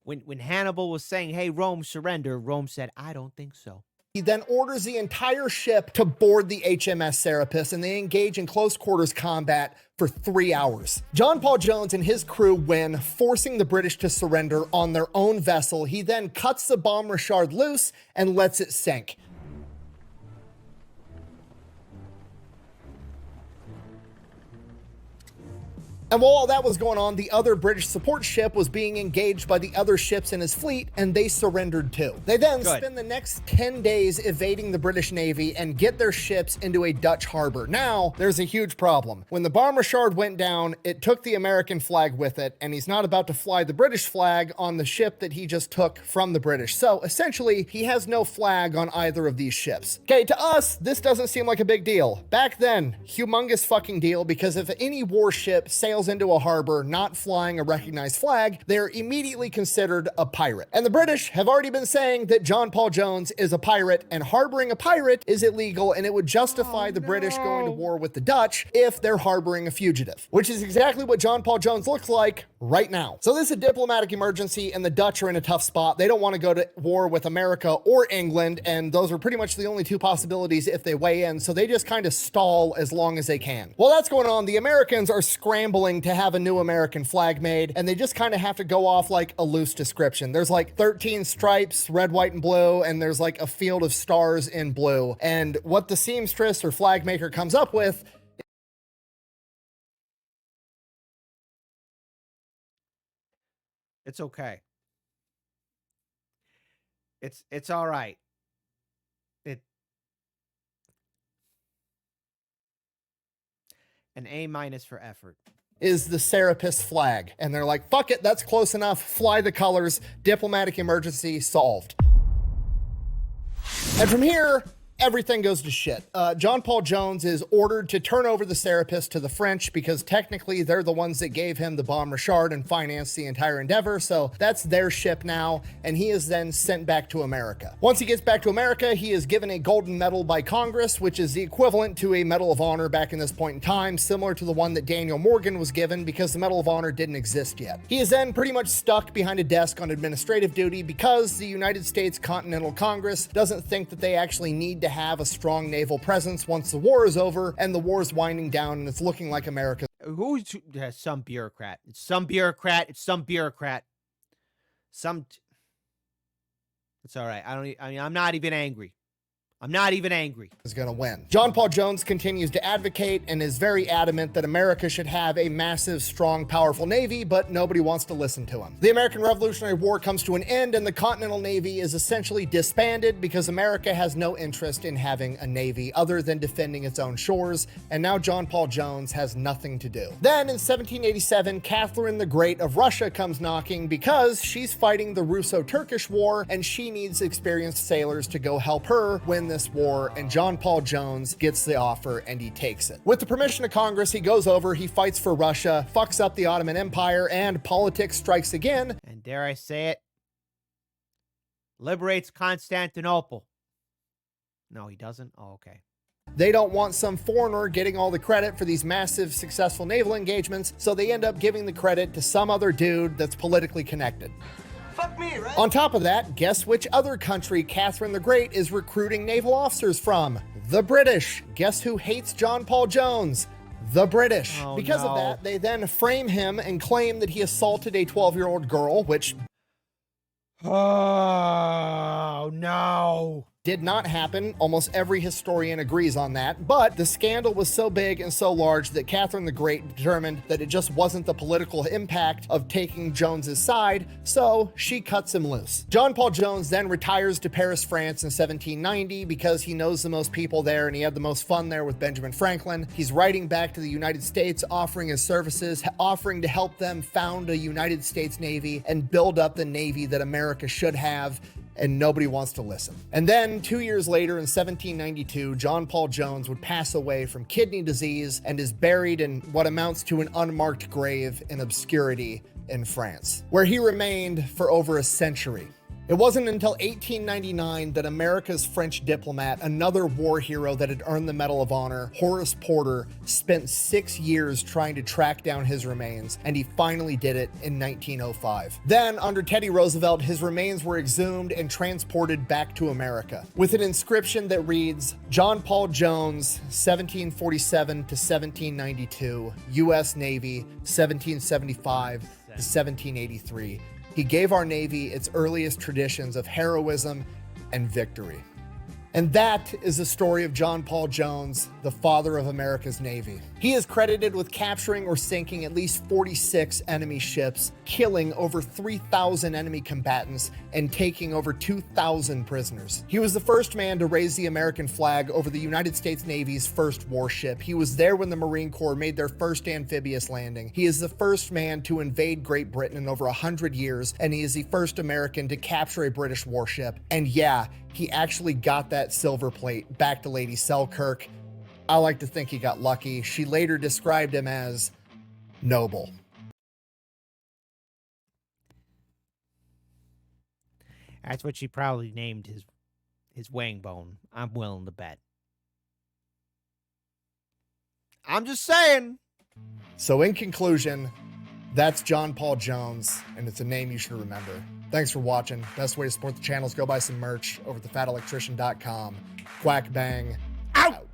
when Hannibal was saying, "Hey, Rome, surrender," Rome said, "I don't think so." He then orders the entire ship to board the HMS Serapis, and they engage in close quarters combat for 3 hours. John Paul Jones and his crew win, forcing the British to surrender on their own vessel. He then cuts the bomber shard loose and lets it sink. And while all that was going on, the other British support ship was being engaged by the other ships in his fleet, and they surrendered too. They then spend the next 10 days evading the British Navy and get their ships into a Dutch harbor. Now, there's a huge problem. When the bomber shard went down, it took the American flag with it, and he's not about to fly the British flag on the ship that he just took from the British. So essentially, he has no flag on either of these ships. Okay, to us, this doesn't seem like a big deal. Back then, humongous fucking deal, because if any warship sails into a harbor not flying a recognized flag, they're immediately considered a pirate. And the British have already been saying that John Paul Jones is a pirate, and harboring a pirate is illegal, and it would justify the British going to war with the Dutch if they're harboring a fugitive, which is exactly what John Paul Jones looks like right now. So this is a diplomatic emergency, and the Dutch are in a tough spot. They don't want to go to war with America or England, and those are pretty much the only two possibilities if they weigh in, so they just kind of stall as long as they can. While that's going on, the Americans are scrambling to have a new American flag made, and they just kind of have to go off like a loose description. There's like 13 stripes, red, white, and blue, and there's like a field of stars in blue. And what the seamstress or flag maker comes up with, It's okay. It's all right. An A- for effort. is the Serapis flag. And they're like, fuck it, that's close enough. Fly the colors. Diplomatic emergency solved. And from here, everything goes to shit. John Paul Jones is ordered to turn over the Serapis to the French because technically they're the ones that gave him the bomber shard and financed the entire endeavor. So that's their ship now, and he is then sent back to America. Once he gets back to America, he is given a golden medal by Congress, which is the equivalent to a Medal of Honor back in this point in time, similar to the one that Daniel Morgan was given because the Medal of Honor didn't exist yet. He is then pretty much stuck behind a desk on administrative duty because the United States Continental Congress doesn't think that they actually need to have a strong naval presence once the war is over, and the war is winding down, and it's looking like America. Who's some bureaucrat? It's some bureaucrat. It's some bureaucrat. It's all right. I'm not even angry. I'm not even angry. Is going to win. John Paul Jones continues to advocate and is very adamant that America should have a massive, strong, powerful Navy, but nobody wants to listen to him. The American Revolutionary War comes to an end, and the Continental Navy is essentially disbanded because America has no interest in having a Navy other than defending its own shores, and now John Paul Jones has nothing to do. Then in 1787, Catherine the Great of Russia comes knocking because she's fighting the Russo-Turkish War, and she needs experienced sailors to go help her win this war, and John Paul Jones gets the offer and he takes it. With the permission of Congress, he goes over, he fights for Russia, fucks up the Ottoman Empire, and politics strikes again. And dare I say it, liberates Constantinople. No, he doesn't? Oh, okay. They don't want some foreigner getting all the credit for these massive, successful naval engagements, so they end up giving the credit to some other dude that's politically connected. Fuck me, right? On top of that, guess which other country Catherine the Great is recruiting naval officers from? The British. Guess who hates John Paul Jones? The British. Oh, because of that, they then frame him and claim that he assaulted a 12-year-old girl, which... Oh, no. did not happen. Almost every historian agrees on that. But the scandal was so big and so large that Catherine the Great determined that it just wasn't the political impact of taking Jones's side, so she cuts him loose. John Paul Jones then retires to Paris, France in 1790 because he knows the most people there and he had the most fun there with Benjamin Franklin. He's writing back to the United States, offering his services, offering to help them found a United States Navy and build up the Navy that America should have, and nobody wants to listen. And then 2 years later in 1792, John Paul Jones would pass away from kidney disease and is buried in what amounts to an unmarked grave in obscurity in France, where he remained for over a century. It wasn't until 1899 that America's French diplomat, another war hero that had earned the Medal of Honor, Horace Porter, spent 6 years trying to track down his remains, and he finally did it in 1905. Then, under Teddy Roosevelt, his remains were exhumed and transported back to America, with an inscription that reads, John Paul Jones, 1747 to 1792, U.S. Navy, 1775 to 1783. He gave our Navy its earliest traditions of heroism and victory. And that is the story of John Paul Jones, the father of America's Navy. He is credited with capturing or sinking at least 46 enemy ships, killing over 3,000 enemy combatants, and taking over 2,000 prisoners. He was the first man to raise the American flag over the United States Navy's first warship. He was there when the Marine Corps made their first amphibious landing. He is the first man to invade Great Britain in over 100 years, and he is the first American to capture a British warship. And yeah, he actually got that silver plate back to Lady Selkirk. I like to think he got lucky. She later described him as noble. That's what she probably named his wang bone. I'm willing to bet. I'm just saying. So in conclusion, that's John Paul Jones, and it's a name you should remember. Thanks for watching. Best way to support the channel is go buy some merch over at thefatelectrician.com. Quack bang. Out!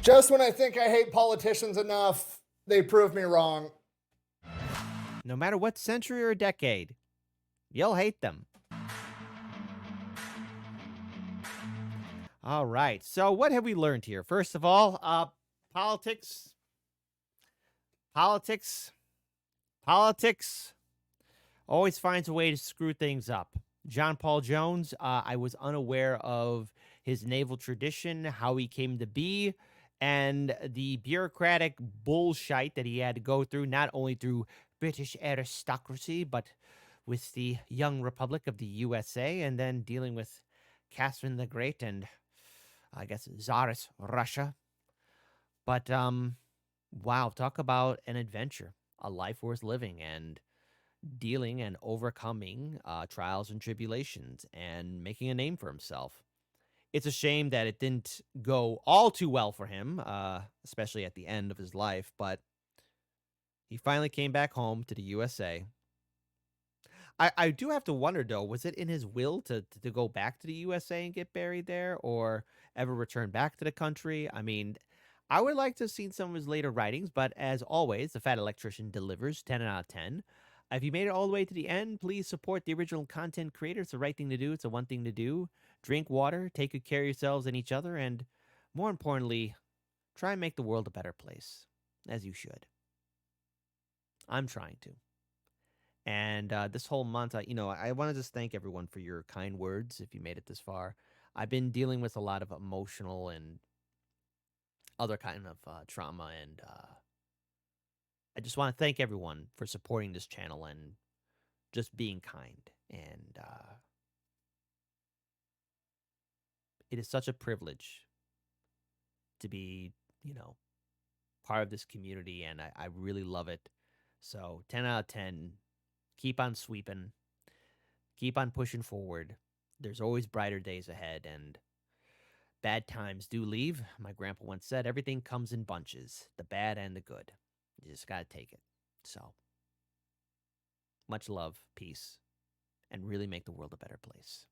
Just when I think I hate politicians enough, they prove me wrong. No matter what century or decade, you'll hate them. All right. So what have we learned here? First of all, politics always finds a way to screw things up. John Paul Jones, I was unaware of his naval tradition, how he came to be, and the bureaucratic bullshit that he had to go through, not only through British aristocracy, but with the young republic of the USA, and then dealing with Catherine the Great and, I guess, Tsarist Russia. But, wow, talk about an adventure, a life worth living, and dealing and overcoming trials and tribulations and making a name for himself. It's a shame that it didn't go all too well for him, especially at the end of his life, but he finally came back home to the USA. I do have to wonder, though, was it in his will to go back to the USA and get buried there, or ever return back to the country? I mean, I would like to have seen some of his later writings, but as always, the Fat Electrician delivers 10 out of 10. If you made it all the way to the end, please support the original content creator. It's the right thing to do. It's the one thing to do. Drink water, take good care of yourselves and each other, and more importantly, try and make the world a better place, as you should. I'm trying to. And this whole month, I want to just thank everyone for your kind words if you made it this far. I've been dealing with a lot of emotional and other kind of trauma, and I just want to thank everyone for supporting this channel and just being kind. And it is such a privilege to be, part of this community, and I really love it. So 10 out of 10, keep on sweeping, keep on pushing forward. There's always brighter days ahead, and bad times do leave. My grandpa once said, everything comes in bunches, the bad and the good. You just got to take it. So, much love, peace, and really make the world a better place.